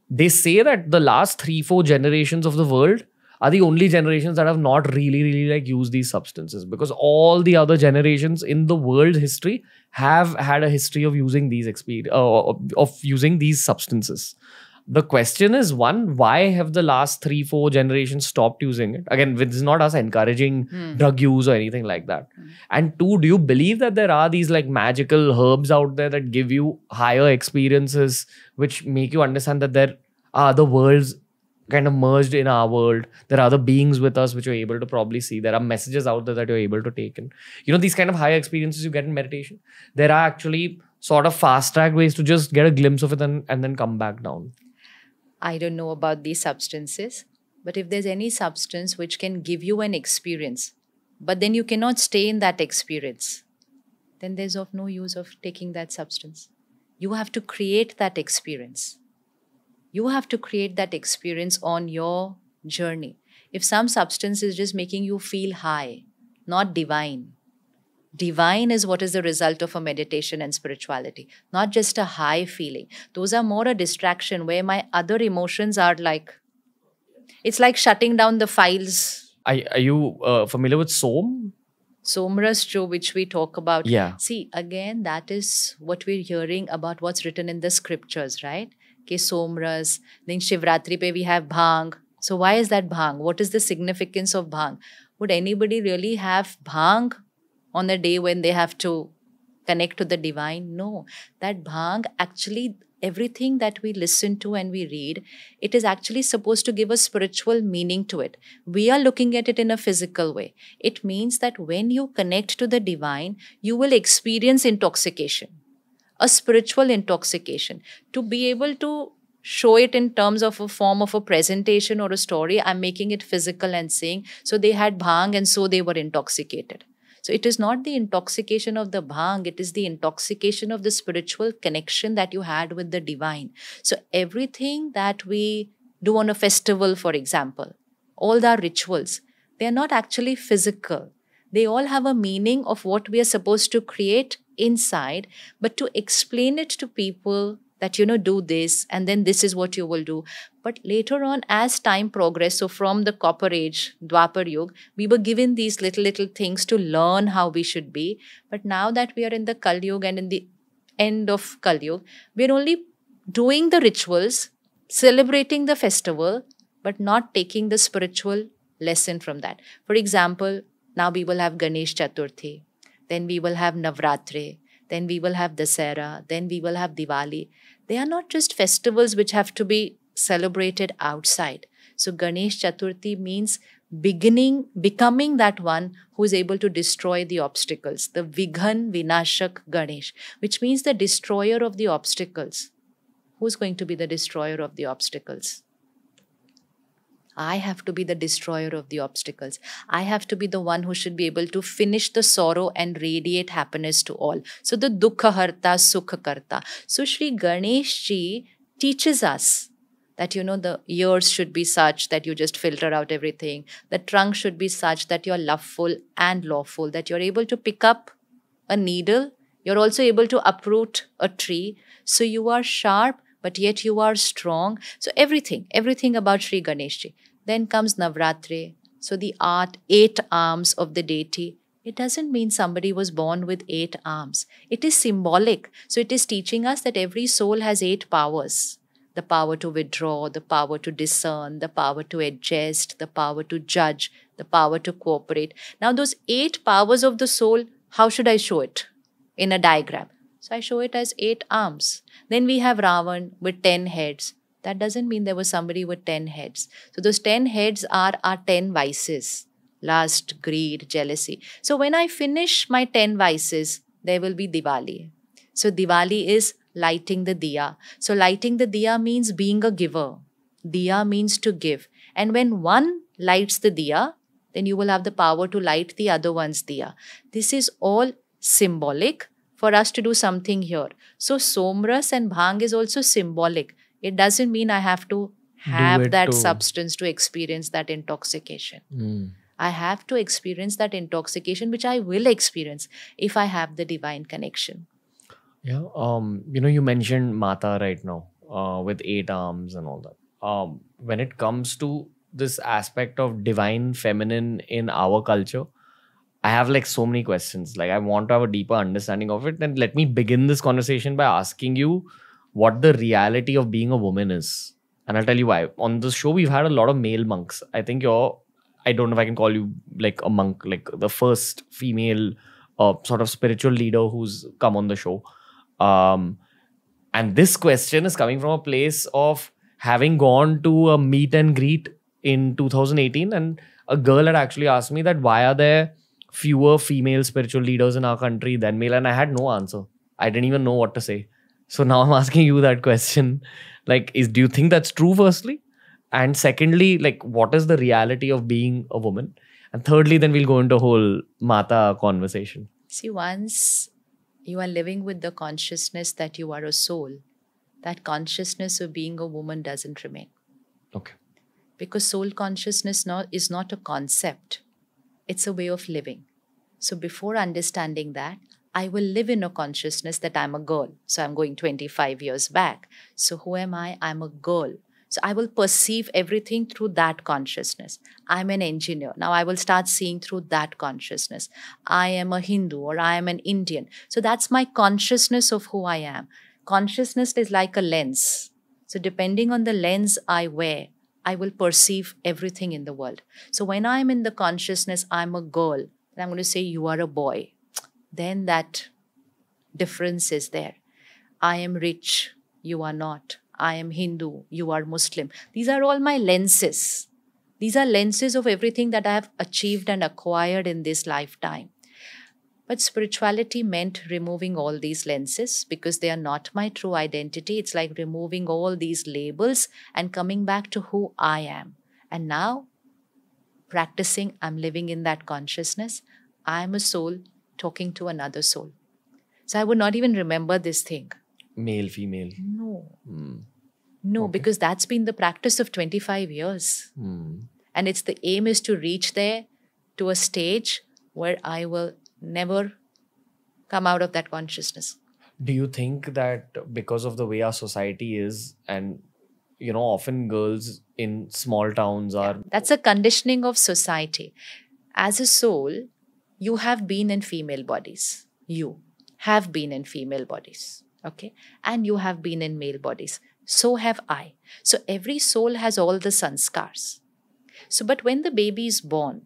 They say that the last 3-4 generations of the world are the only generations that have not really like used these substances, because all the other generations in the world history have had a history of using these using these substances. The question is, one, why have the last 3-4 generations stopped using it? Again, this is not us encouraging drug use or anything like that. And two, do you believe that there are these like magical herbs out there that give you higher experiences, which make you understand that there are other worlds kind of merged in our world? There are other beings with us which you're able to probably see. There are messages out there that you're able to take in. These kind of higher experiences you get in meditation. There are actually sort of fast track ways to just get a glimpse of it and then come back down. I don't know about these substances, but if there's any substance which can give you an experience, but then you cannot stay in that experience, then there's of no use of taking that substance. You have to create that experience. You have to create that experience on your journey. If some substance is just making you feel high, not divine. Divine is what is the result of a meditation and spirituality, not just a high feeling. Those are more a distraction where my other emotions are like, it's like shutting down the files. Are you familiar with Som? Somras, Joe, which we talk about. Yeah. See, again, that is what we're hearing about what's written in the scriptures, right? Okay, Somras. Then Shivratri pe we have Bhang. So why is that Bhang? What is the significance of Bhang? Would anybody really have Bhang on the day when they have to connect to the divine? No. That Bhang, actually, everything that we listen to and we read, it is actually supposed to give a spiritual meaning to it. We are looking at it in a physical way. It means that when you connect to the divine, you will experience intoxication, a spiritual intoxication. To be able to show it in terms of a form of a presentation or a story, I'm making it physical and saying, so they had Bhang and so they were intoxicated. So it is not the intoxication of the bhang, it is the intoxication of the spiritual connection that you had with the divine. So everything that we do on a festival, for example, all our rituals, they are not actually physical. They all have a meaning of what we are supposed to create inside, but to explain it to people that, do this and then this is what you will do. But later on, as time progressed, so from the Copper Age, Dwapar Yuga, we were given these little things to learn how we should be. But now that we are in the Kali Yuga and in the end of Kali Yuga, we are only doing the rituals, celebrating the festival, but not taking the spiritual lesson from that. For example, now we will have Ganesh Chaturthi, then we will have Navratri, then we will have Dasera, then we will have Diwali. They are not just festivals which have to be celebrated outside. So Ganesh Chaturthi means becoming that one who is able to destroy the obstacles, the Vighan Vinashak Ganesh, which means the destroyer of the obstacles. Who's going to be the destroyer of the obstacles? I have to be the destroyer of the obstacles. I have to be the one who should be able to finish the sorrow and radiate happiness to all. So the Dukha Harta, Sukha Karta. So Shri Ganesh Ji teaches us that, the ears should be such that you just filter out everything. The trunk should be such that you're loveful and lawful, that you're able to pick up a needle. You're also able to uproot a tree. So you are sharp, but yet you are strong. So everything about Sri Ganesh Ji. Then comes Navratri. So the 8 arms of the deity. It doesn't mean somebody was born with 8 arms. It is symbolic. So it is teaching us that every soul has 8 powers. The power to withdraw, the power to discern, the power to adjust, the power to judge, the power to cooperate. Now those 8 powers of the soul, how should I show it? In a diagram. So I show it as 8 arms. Then we have Ravan with 10 heads. That doesn't mean there was somebody with 10 heads. So those 10 heads are our 10 vices. Lust, greed, jealousy. So when I finish my 10 vices, there will be Diwali. So Diwali is lighting the diya. So lighting the diya means being a giver. Diya means to give. And when one lights the diya, then you will have the power to light the other one's diya. This is all symbolic for us to do something here. So Somras and Bhang is also symbolic. It doesn't mean I have to have that substance to experience that intoxication. I have to experience that intoxication, which I will experience if I have the divine connection. Yeah. You mentioned Mata right now with 8 arms and all that. When it comes to this aspect of divine feminine in our culture, I have like so many questions. Like I want to have a deeper understanding of it. And let me begin this conversation by asking you what the reality of being a woman is. And I'll tell you why. On this show, we've had a lot of male monks. I think I don't know if I can call you like a monk, like the first female sort of spiritual leader who's come on the show. And this question is coming from a place of having gone to a meet and greet in 2018. And a girl had actually asked me that why are there fewer female spiritual leaders in our country than male? And I had no answer. I didn't even know what to say. So now I'm asking you that question. Like, do you think that's true, firstly? And secondly, like, what is the reality of being a woman? And thirdly, then we'll go into a whole Mata conversation. See, once you are living with the consciousness that you are a soul, that consciousness of being a woman doesn't remain. Okay. Because soul consciousness is not a concept. It's a way of living. So before understanding that, I will live in a consciousness that I'm a girl. So I'm going 25 years back. So who am I? I'm a girl. So I will perceive everything through that consciousness. I'm an engineer. Now I will start seeing through that consciousness. I am a Hindu or I am an Indian. So that's my consciousness of who I am. Consciousness is like a lens. So depending on the lens I wear, I will perceive everything in the world. So when I'm in the consciousness, I'm a girl, and I'm going to say you are a boy. Then that difference is there. I am rich, you are not. I am Hindu, you are Muslim. These are all my lenses. These are lenses of everything that I have achieved and acquired in this lifetime. But spirituality meant removing all these lenses because they are not my true identity. It's like removing all these labels and coming back to who I am. And now, practicing, I'm living in that consciousness. I'm a soul talking to another soul. So I would not even remember this thing. Male, female. No. No, okay. Because that's been the practice of 25 years. And it's the aim is to reach there to a stage where I will never come out of that consciousness. Do you think that because of the way our society is, and often girls in small towns are... That's a conditioning of society. As a soul, you have been in female bodies. You have been in female bodies. Okay? And you have been in male bodies. So have I. So every soul has all the sanskars. So, but when the baby is born,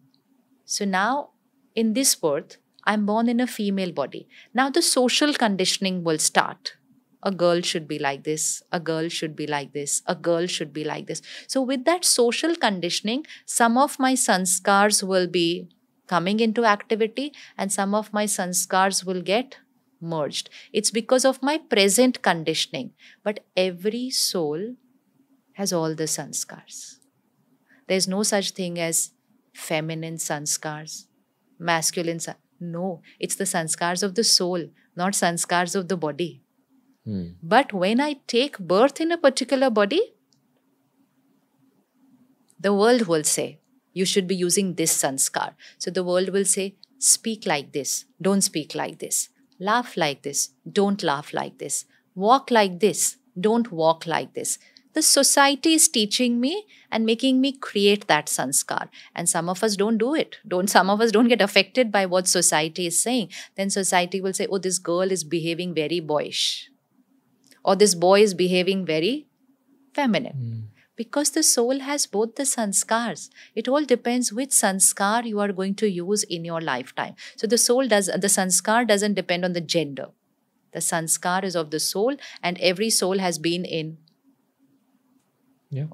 so now in this birth, I'm born in a female body. Now the social conditioning will start. a girl should be like this, a girl should be like this, a girl should be like this. So, with that social conditioning, some of my sanskars will be coming into activity and some of my sanskars will get merged. It's because of my present conditioning. But every soul has all the sanskars. There's no such thing as feminine sanskars, masculine. No, it's the sanskars of the soul, not sanskars of the body. But when I take birth in a particular body, the world will say, you should be using this sanskar. So the world will say, speak like this, don't speak like this. Laugh like this, don't laugh like this. Walk like this, don't walk like this. The society is teaching me and making me create that sanskar. And some of us don't do it. Some of us don't get affected by what society is saying. Then society will say, oh, this girl is behaving very boyish. Or this boy is behaving very feminine. Because the soul has both the sanskars. It all depends which sanskar you are going to use in your lifetime. So the sanskar doesn't depend on the gender. The sanskar is of the soul, and every soul has been in. Yeah.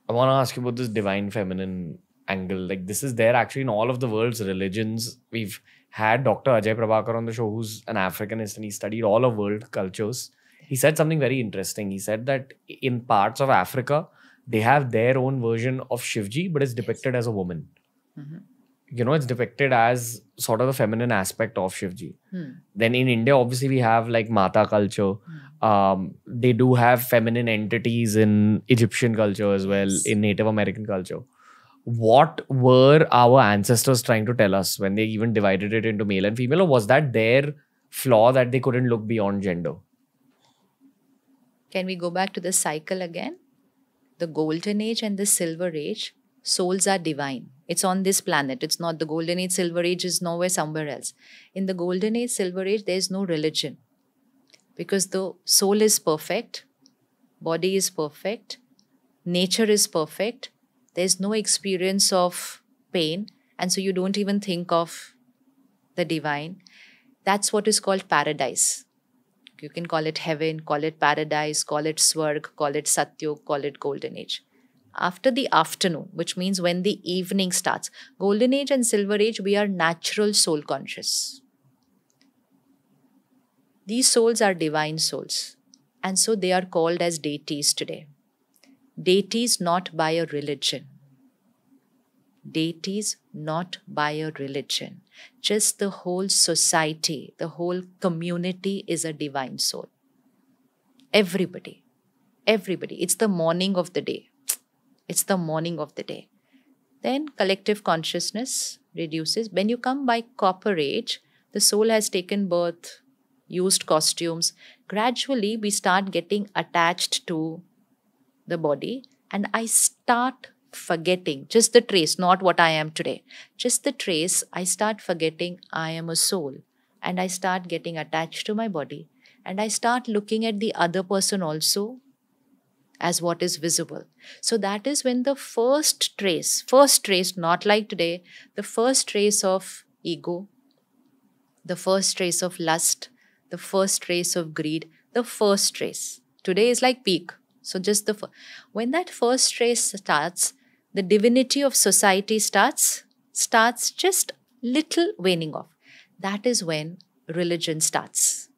I want to ask you about this divine feminine angle. Like, this is there actually in all of the world's religions. We've had Dr. Ajay Prabhakar on the show, who's an Africanist, and he studied all of world cultures. He said something very interesting. He said that in parts of Africa, they have their own version of Shivji, but it's depicted as a woman. You know, it's depicted as sort of the feminine aspect of Shivji. Then in India, obviously, we have like Mata culture. They do have feminine entities in Egyptian culture as well, in Native American culture. What were our ancestors trying to tell us when they even divided it into male and female? Or was that their flaw that they couldn't look beyond gender? Can we go back to the cycle again? The golden age and the silver age, souls are divine. It's on this planet. It's not the golden age, silver age is nowhere, somewhere else. In the golden age, silver age, there is no religion. Because the soul is perfect, body is perfect, nature is perfect. There's no experience of pain. And so you don't even think of the divine. That's what is called paradise. You can call it heaven, call it paradise, call it swarg, call it satyug, call it golden age. After the afternoon, which means when the evening starts, golden age and silver age, we are natural soul conscious. These souls are divine souls. And so they are called as deities today. Deities not by a religion. Deities not by a religion. Just the whole society, the whole community is a divine soul. Everybody. Everybody. It's the morning of the day. It's the morning of the day. Then collective consciousness reduces. When you come by copper age, the soul has taken birth, used costumes. Gradually, we start getting attached to the body, and I start forgetting just the trace, not what I am today. Just the trace, I start forgetting I am a soul, and I start getting attached to my body, and I start looking at the other person also as what is visible. So that is when the first trace, not like today, the first trace of ego, the first trace of lust, the first trace of greed, the first trace. Today is like peak. So just when that first trace starts, the divinity of society starts just little waning off. That is when religion starts.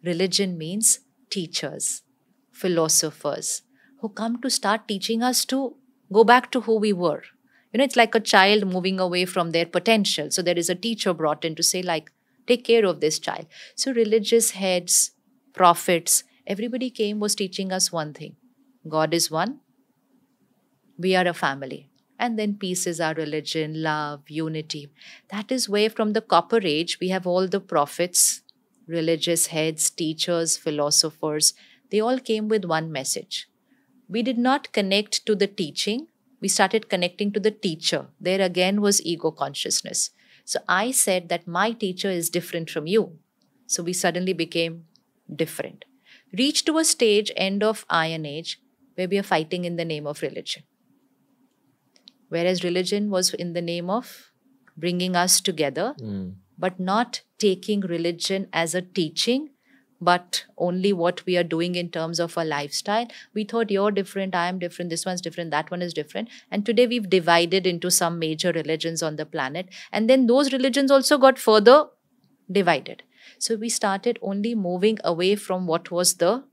Religion means teachers, philosophers, who come to start teaching us to go back to who we were. You know, it's like a child moving away from their potential. So there is a teacher brought in to say, like, take care of this child. So religious heads, prophets, everybody was teaching us one thing. God is one. We are a family. And then peace is our religion, love, unity. That is where from the copper age, we have all the prophets, religious heads, teachers, philosophers. They all came with one message. We did not connect to the teaching. We started connecting to the teacher. There again was ego consciousness. So I said that my teacher is different from you. So we suddenly became different. Reached to a stage, end of Iron Age, where we are fighting in the name of religion. Whereas religion was in the name of bringing us together, but not taking religion as a teaching, but only what we are doing in terms of our lifestyle. We thought you're different, I am different, this one's different, that one is different. And today we've divided into some major religions on the planet. And then those religions also got further divided. So we started only moving away from what was the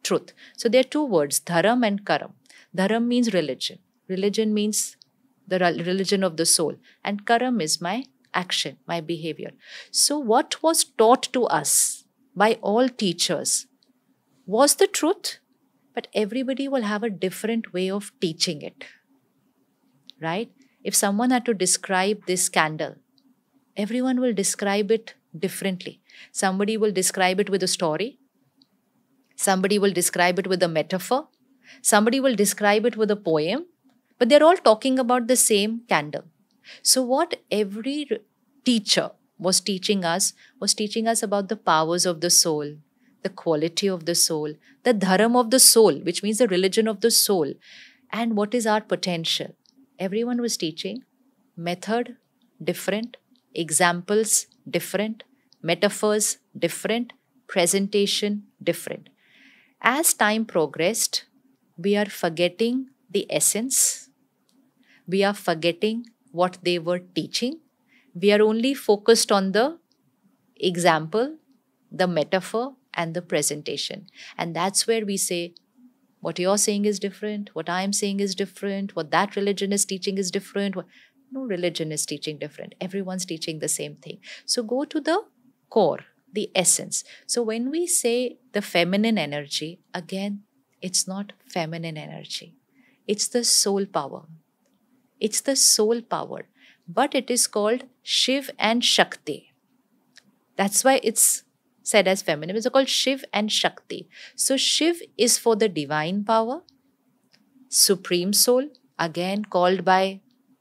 truth. So there are two words, dharam and karam. Dharam means religion. Religion means the religion of the soul. And karam is my action, my behavior. So what was taught to us by all teachers was the truth, but everybody will have a different way of teaching it. Right? If someone had to describe this candle, everyone will describe it differently. Somebody will describe it with a story. Somebody will describe it with a metaphor. Somebody will describe it with a poem. But they're all talking about the same candle. So what every teacher was teaching us about the powers of the soul, the quality of the soul, the dharam of the soul, which means the religion of the soul, and what is our potential. Everyone was teaching method different, examples different, metaphors different, presentation different. As time progressed, we are forgetting the essence. We are forgetting what they were teaching. We are only focused on the example, the metaphor, and the presentation. And that's where we say, what you're saying is different, what I'm saying is different, what that religion is teaching is different. No religion is teaching different. Everyone's teaching the same thing. So go to the core, the essence. So when we say the feminine energy, again, it's not feminine energy. It's the soul power. It's the soul power. But it is called Shiv and Shakti. That's why it's said as feminine. It's called Shiv and Shakti. So Shiv is for the divine power. Supreme soul, again called by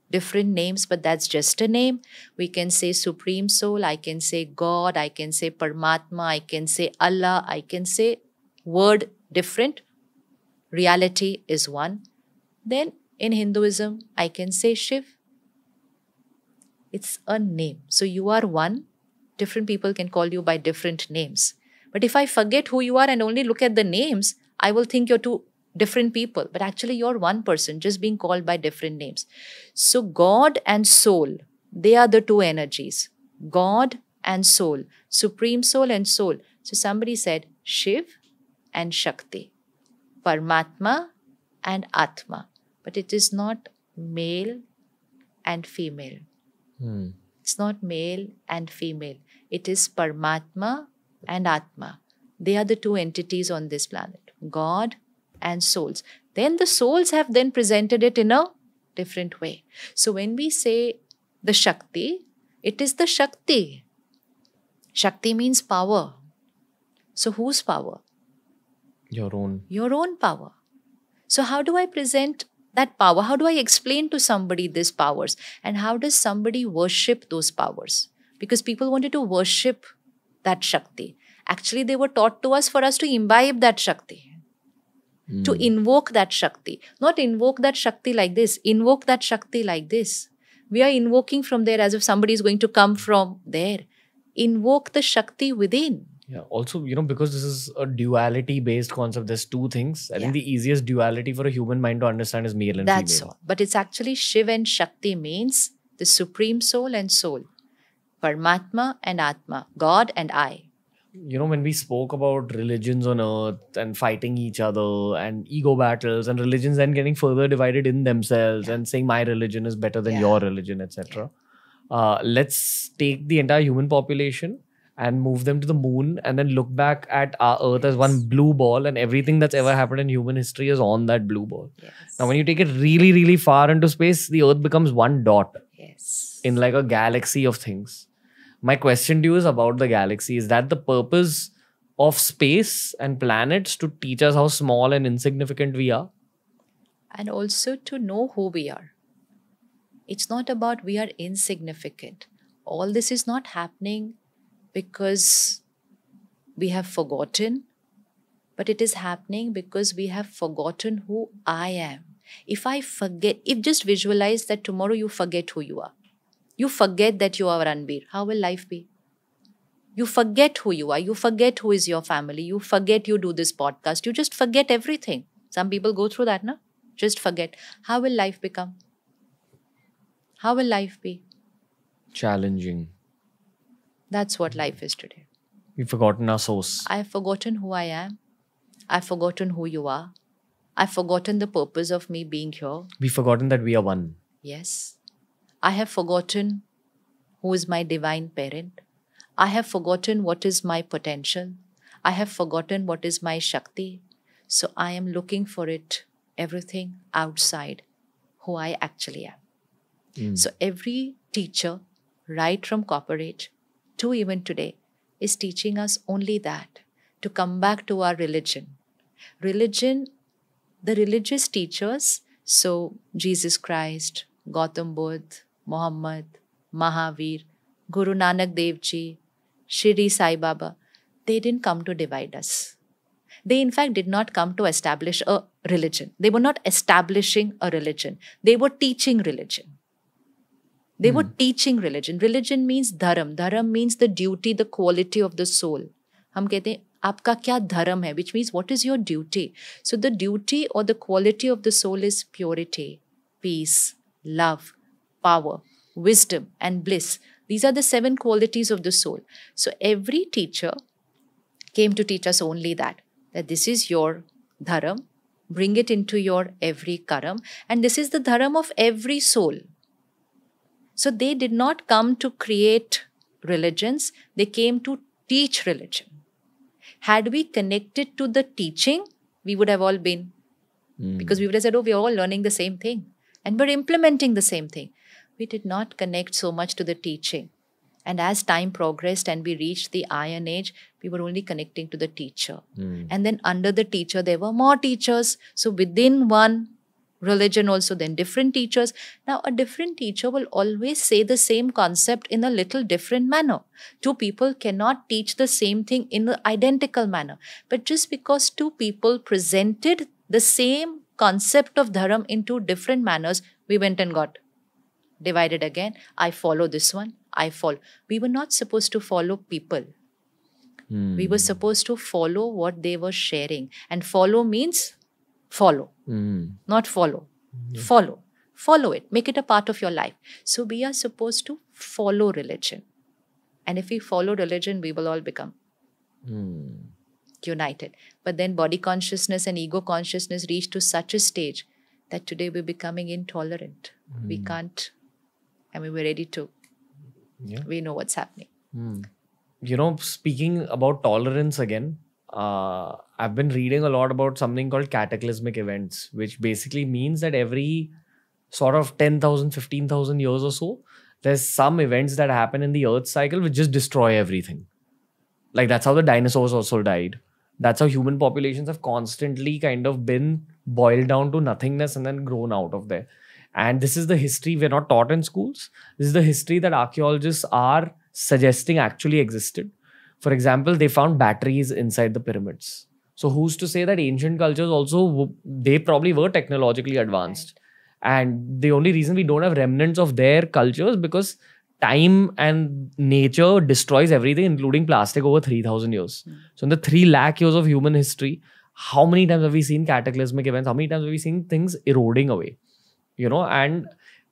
different names, but that's just a name. We can say Supreme Soul, I can say God, I can say Paramatma, I can say Allah, I can say word different. Reality is one. Then in Hinduism, I can say Shiv. It's a name. So you are one. Different people can call you by different names. But if I forget who you are and only look at the names, I will think you're two different people. But actually, you're one person just being called by different names. So God and soul, they are the two energies. God and soul, supreme soul and soul. So somebody said Shiv and Shakti, Paramatma and Atma. But it is not male and female. It's not male and female. It is Paramatma and Atma. They are the two entities on this planet, God and souls. Then the souls have then presented it in a different way. So when we say the Shakti, it is the Shakti. Shakti means power. So whose power? Your own. Your own power. So how do I present that power? How do I explain to somebody these powers? And how does somebody worship those powers? Because people wanted to worship that Shakti. Actually, they were taught to us for us to imbibe that Shakti. To invoke that Shakti. Not invoke that Shakti like this. Invoke that Shakti like this. We are invoking from there as if somebody is going to come from there. Invoke the Shakti within. Yeah. Also, because this is a duality-based concept, there's two things. I think the easiest duality for a human mind to understand is male and female. That's all. But it's actually Shiv and Shakti means the supreme soul and soul. Paramatma and Atma. God and I. When we spoke about religions on earth and fighting each other and ego battles and religions then getting further divided in themselves and saying my religion is better than your religion, etc. Let's take the entire human population and move them to the moon and then look back at our earth as one blue ball, and everything that's ever happened in human history is on that blue ball. Now, when you take it really, really far into space, the earth becomes one dot in like a galaxy of things. My question to you is about the galaxy. Is that the purpose of space and planets, to teach us how small and insignificant we are? And also to know who we are. It's not about we are insignificant. All this is not happening because we have forgotten, but it is happening because we have forgotten who I am. If just visualize that tomorrow you forget who you are. You forget that you are Ranbir. How will life be? You forget who you are. You forget who is your family. You forget you do this podcast. You just forget everything. Some people go through that, no? Just forget. How will life become? How will life be? Challenging. That's what life is today. We've forgotten our source. I have forgotten who I am. I've forgotten who you are. I've forgotten the purpose of me being here. We've forgotten that we are one. Yes. I have forgotten who is my divine parent. I have forgotten what is my potential. I have forgotten what is my Shakti. So I am looking for it, everything outside who I actually am. So every teacher, right from corporate to even today, is teaching us only that, to come back to our religion. Religion, the religious teachers, so Jesus Christ, Gautam Buddha, Muhammad, Mahavir, Guru Nanak Dev Ji, Shri Sai Baba, they didn't come to divide us. They in fact did not come to establish a religion. They were not establishing a religion. They were teaching religion. They were teaching religion. Religion means dharam. Dharam means the duty, the quality of the soul. हम कहते हैं आपका क्या धर्म है, which means what is your duty. So the duty or the quality of the soul is purity, peace, love, power, wisdom and bliss. These are the 7 qualities of the soul. So every teacher came to teach us only that this is your dharam, bring it into your every karam, and this is the dharam of every soul. So they did not come to create religions, they came to teach religion. Had we connected to the teaching, we would have all been, because we would have said, oh, we're all learning the same thing and we're implementing the same thing. We did not connect so much to the teaching. And as time progressed and we reached the Iron Age, we were only connecting to the teacher. And then under the teacher, there were more teachers. So within one religion also, then different teachers. Now, a different teacher will always say the same concept in a little different manner. 2 people cannot teach the same thing in an identical manner. But just because 2 people presented the same concept of dharam in 2 different manners, we went and got divided again. I follow this one. I follow. We were not supposed to follow people. We were supposed to follow what they were sharing. And follow means follow, not follow. Follow. Follow it. Make it a part of your life. So we are supposed to follow religion. And if we follow religion, we will all become united. But then body consciousness and ego consciousness reach to such a stage that today we're becoming intolerant. We can't, we're ready to. We know what's happening. You know, speaking about tolerance again, I've been reading a lot about something called cataclysmic events, which basically means that every sort of 10,000, 15,000 years or so, there's some events that happen in the Earth cycle which just destroy everything. Like that's how the dinosaurs also died. That's how human populations have constantly kind of been boiled down to nothingness and then grown out of there. And this is the history we're not taught in schools. This is the history that archaeologists are suggesting actually existed. For example, they found batteries inside the pyramids. So who's to say that ancient cultures also, they probably were technologically advanced. Right. And the only reason we don't have remnants of their cultures because time and nature destroys everything, including plastic, over 3,000 years. So in the 3 lakh years of human history, how many times have we seen cataclysmic events? How many times have we seen things eroding away? You know, and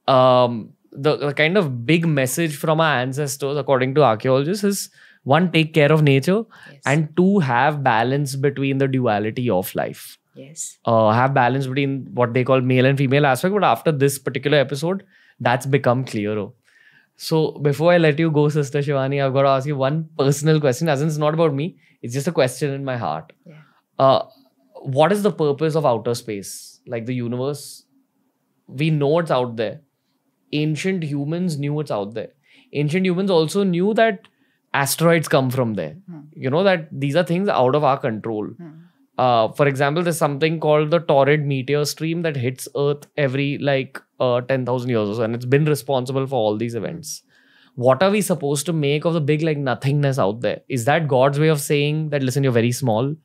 the kind of big message from our ancestors, according to archaeologists, is 1, take care of nature, and 2, have balance between the duality of life. Have balance between what they call male and female aspect. But after this particular episode, that's become clearer. So before I let you go, Sister Shivani, I've got to ask you one personal question, as in it's not about me. It's just a question in my heart. What is the purpose of outer space? Like the universe, we know it's out there. Ancient humans knew it's out there. Ancient humans also knew that asteroids come from there. You know, that these are things out of our control. For example, there's something called the torrid meteor stream that hits Earth every 10,000 years or so, and it's been responsible for all these events. What are we supposed to make of the big nothingness out there? Is that God's way of saying that, listen, you're very small?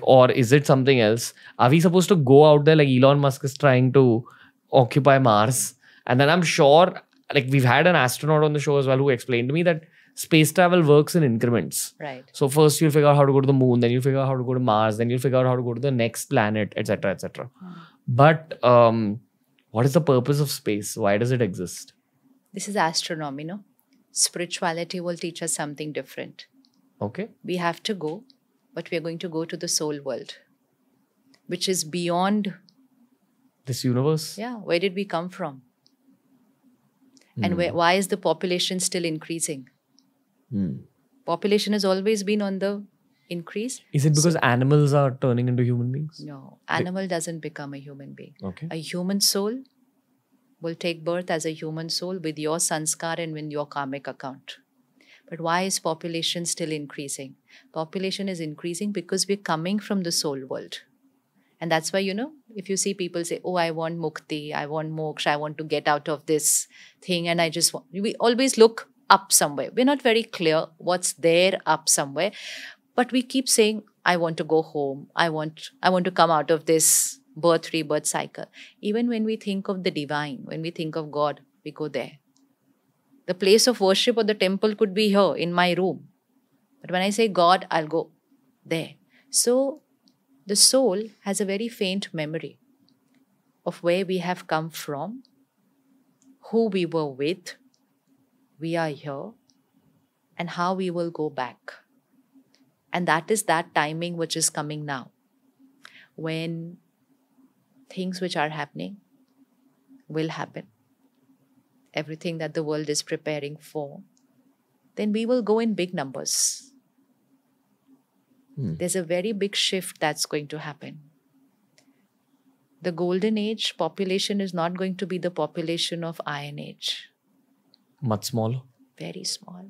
Or is it something else? Are we supposed to go out there like Elon Musk is trying to occupy Mars? And then I'm sure, we've had an astronaut on the show as well who explained to me that space travel works in increments. Right. So first you'll figure out how to go to the moon, then you'll figure out how to go to Mars, then you'll figure out how to go to the next planet, etc., etc. But what is the purpose of space? Why does it exist? This is astronomy, no? Spirituality will teach us something different. Okay. We have to go, but we are going to go to the soul world, which is beyond this universe. Yeah. Where did we come from? And why is the population still increasing? Population has always been on the increase. Is it because animals are turning into human beings? No, animal doesn't become a human being. Okay. A human soul will take birth as a human soul with your sanskar and with your karmic account. But why is population still increasing? Population is increasing because we're coming from the soul world. And that's why, if you see people say, oh, I want mukti, I want moksha, I want to get out of this thing. And we always look up somewhere. We're not very clear what's there up somewhere. But we keep saying, I want to go home. I want to come out of this birth, rebirth cycle. Even when we think of the divine, when we think of God, we go there. The place of worship or the temple could be here in my room. But when I say God, I'll go there. So the soul has a very faint memory of where we have come from, who we were with, we are here, and how we will go back. And that is that timing which is coming now. When things which are happening will happen, everything that the world is preparing for, then we will go in big numbers. There's a very big shift that's going to happen. The golden age population is not going to be the population of iron age. Much smaller? Very small.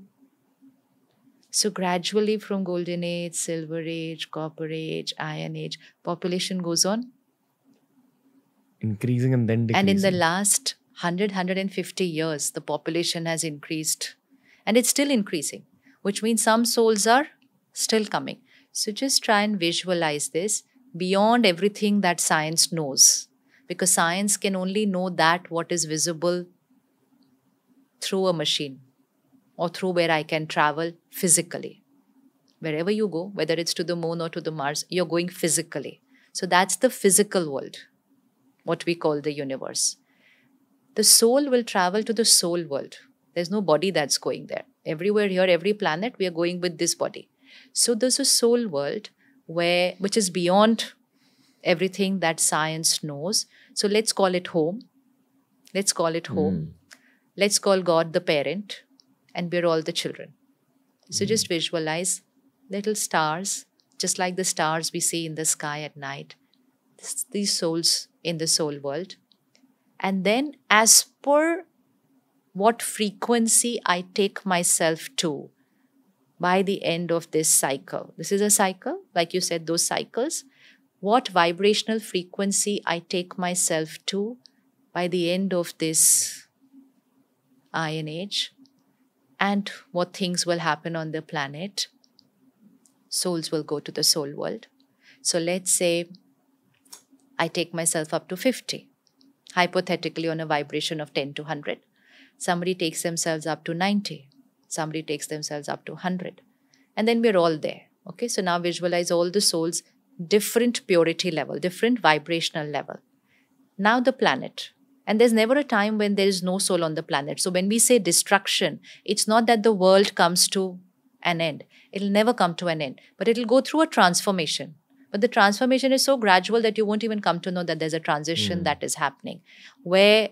So gradually from golden age, silver age, copper age, iron age, population goes on. Increasing and then decreasing. And in the last 150 years, the population has increased. And it's still increasing, which means some souls are still coming. So just try and visualize this beyond everything that science knows. Because science can only know that what is visible through a machine or through where I can travel physically. Wherever you go, whether it's to the moon or to the Mars, you're going physically. So that's the physical world, what we call the universe. The soul will travel to the soul world. There's no body that's going there. Everywhere here, every planet, we are going with this body. So there's a soul world which is beyond everything that science knows. So let's call it home. Let's call it home. Let's call God the parent, and we're all the children. So just visualize little stars, just like the stars we see in the sky at night. These souls in the soul world. And then as per what frequency I take myself to by the end of this cycle. This is a cycle, like you said, those cycles. What vibrational frequency I take myself to by the end of this iron age, and what things will happen on the planet. Souls will go to the soul world. So let's say I take myself up to 50, hypothetically on a vibration of 10 to 100. Somebody takes themselves up to 90. Somebody takes themselves up to 100. And then we're all there. Okay, so now visualize all the souls, different purity level, different vibrational level. Now the planet. And there's never a time when there is no soul on the planet. So when we say destruction, it's not that the world comes to an end. It'll never come to an end. But it'll go through a transformation. But the transformation is so gradual that you won't even come to know that there's a transition that is happening. Where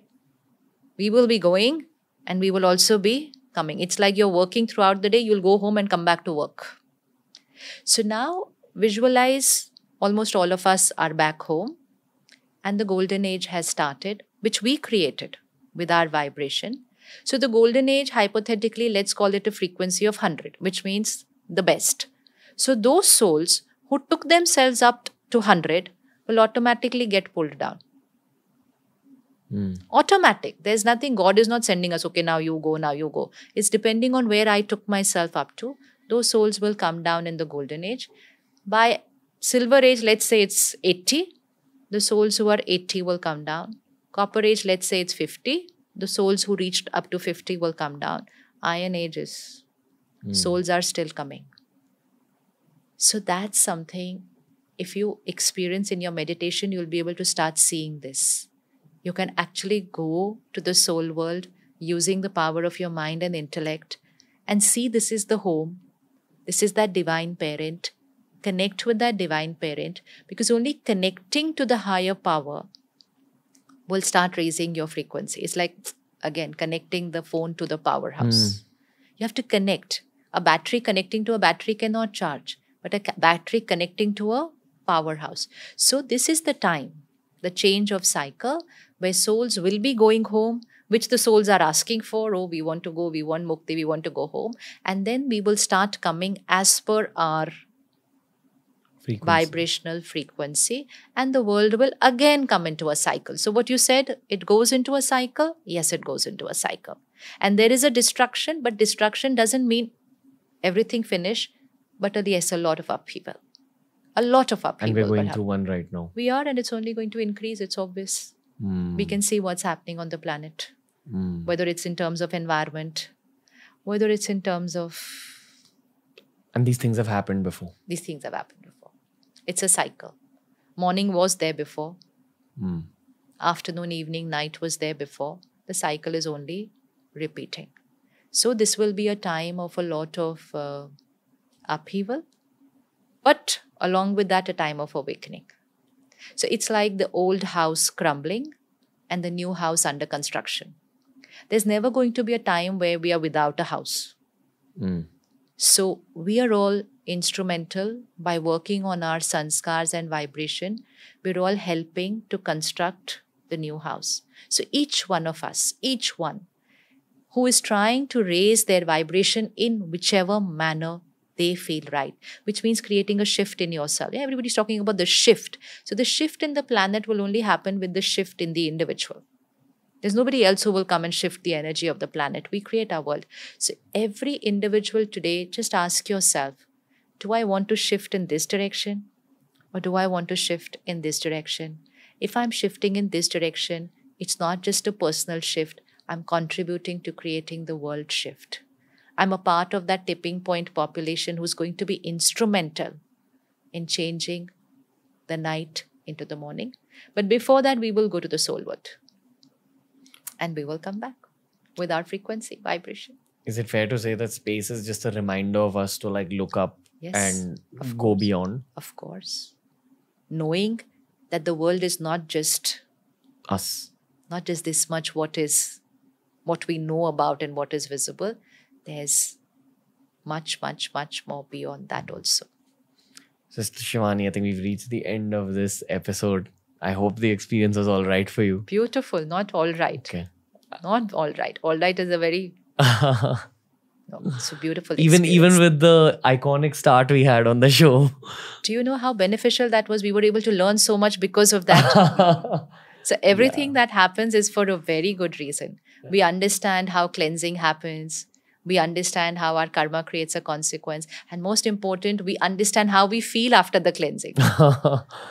we will be going and we will also be coming. It's like you're working throughout the day, you'll go home and come back to work. So now visualize almost all of us are back home and the golden age has started, which we created with our vibration. So the golden age, hypothetically, let's call it a frequency of 100, which means the best. So those souls who took themselves up to 100 will automatically get pulled down. Automatic. There's nothing, God is not sending us, okay, now you go, now you go. It's depending on where I took myself up to. Those souls will come down in the golden age. By silver age, let's say it's 80. The souls who are 80 will come down. Copper age, let's say it's 50. The souls who reached up to 50 will come down. Iron age is Souls are still coming. So that's something, if you experience in your meditation, you'll be able to start seeing this. You can actually go to the soul world using the power of your mind and intellect and see this is the home. This is that divine parent. Connect with that divine parent, because only connecting to the higher power will start raising your frequency. It's like, again, connecting the phone to the powerhouse. You have to connect. A battery connecting to a battery cannot charge, but a battery connecting to a powerhouse. So this is the time, the change of cycle, where souls will be going home, which the souls are asking for. Oh, we want to go, we want mukti, we want to go home. And then we will start coming as per our vibrational frequency, and the world will again come into a cycle. So what you said, it goes into a cycle. Yes, it goes into a cycle. And there is a destruction, but destruction doesn't mean everything finish, but yes, a lot of upheaval. A lot of upheaval. And we're going through one right now. We are, and it's only going to increase. It's obvious. We can see what's happening on the planet, whether it's in terms of environment, whether it's in terms of... And these things have happened before. These things have happened before. It's a cycle. Morning was there before. Afternoon, evening, night was there before. The cycle is only repeating. So this will be a time of a lot of upheaval, but along with that, a time of awakening. So it's like the old house crumbling and the new house under construction. There's never going to be a time where we are without a house. So we are all instrumental by working on our sanskars and vibration. We're all helping to construct the new house. So each one of us, each one who is trying to raise their vibration in whichever manner they feel right, which means creating a shift in yourself. Yeah, everybody's talking about the shift. So the shift in the planet will only happen with the shift in the individual. There's nobody else who will come and shift the energy of the planet. We create our world. So every individual today, just ask yourself, do I want to shift in this direction? Or do I want to shift in this direction? If I'm shifting in this direction, it's not just a personal shift. I'm contributing to creating the world shift. I'm a part of that tipping point population who's going to be instrumental in changing the night into the morning. But before that, we will go to the soul world. And we will come back with our frequency, vibration. Is it fair to say that space is just a reminder of us to like look up and go beyond? Of course. Knowing that the world is not just us. Not just this much what we know about and what is visible. There's much, much, much more beyond that also. Sister Shivani, I think we've reached the end of this episode. I hope the experience was all right for you. Beautiful, not all right. Okay. Not all right. All right is a very... No, it's a beautiful even with the iconic start we had on the show. Do you know how beneficial that was? We were able to learn so much because of that. So everything that happens is for a very good reason. We understand how cleansing happens. We understand how our karma creates a consequence. And most important, we understand how we feel after the cleansing.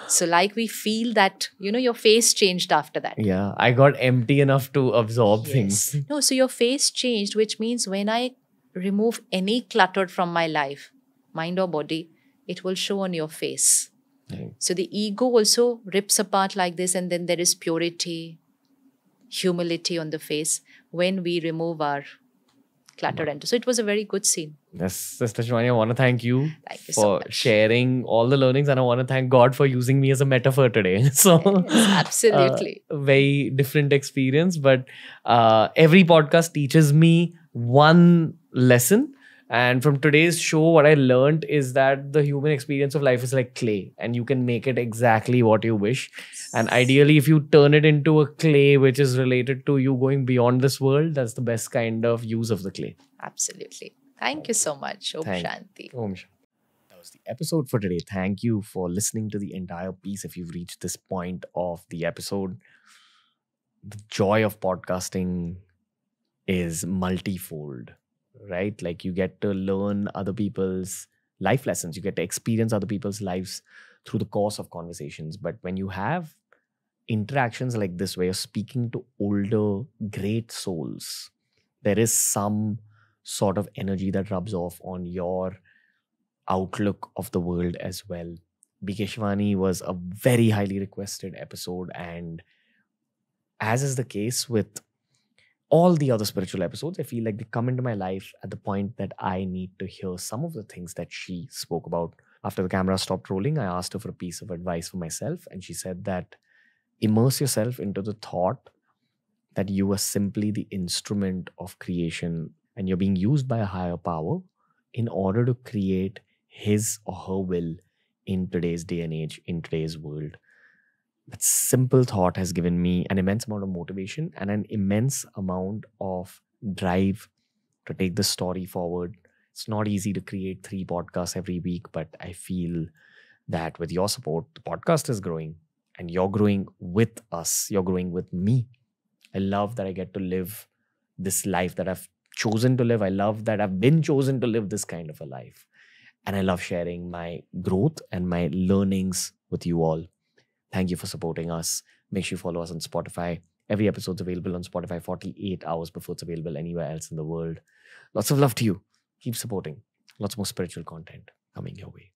So like we feel that, your face changed after that. Yeah, I got empty enough to absorb things. No, so your face changed, which means when I remove any clutter from my life, mind or body, it will show on your face. Right. So the ego also rips apart like this, and then there is purity, humility on the face when we remove our clutter. So it was a very good scene. Yes, Sister Shivani, I want to thank you, for so sharing all the learnings, and I want to thank God for using me as a metaphor today. So yes, absolutely. Very different experience, but every podcast teaches me one lesson. And from today's show, what I learned is that the human experience of life is like clay, and you can make it exactly what you wish. And ideally, if you turn it into a clay which is related to you going beyond this world, that's the best kind of use of the clay. Absolutely. Thank you so much. Om Shanti. Om Shanti. That was the episode for today. Thank you for listening to the entire piece. If you've reached this point of the episode, the joy of podcasting is multifold. Right? Like you get to learn other people's life lessons. You get to experience other people's lives through the course of conversations. But when you have interactions like this, where you're speaking to older, great souls, there is some sort of energy that rubs off on your outlook of the world as well. BK Shivani was a very highly requested episode, and as is the case with all the other spiritual episodes, I feel like they come into my life at the point that I need to hear some of the things that she spoke about. After the camera stopped rolling, I asked her for a piece of advice for myself, and she said that immerse yourself into the thought that you are simply the instrument of creation and you're being used by a higher power in order to create his or her will in today's day and age, in today's world. That simple thought has given me an immense amount of motivation and an immense amount of drive to take the story forward. It's not easy to create 3 podcasts every week, but I feel that with your support, the podcast is growing and you're growing with us. You're growing with me. I love that I get to live this life that I've chosen to live. I love that I've been chosen to live this kind of a life. And I love sharing my growth and my learnings with you all. Thank you for supporting us. Make sure you follow us on Spotify. Every episode's available on Spotify 48 hours before it's available anywhere else in the world. Lots of love to you. Keep supporting. Lots more spiritual content coming your way.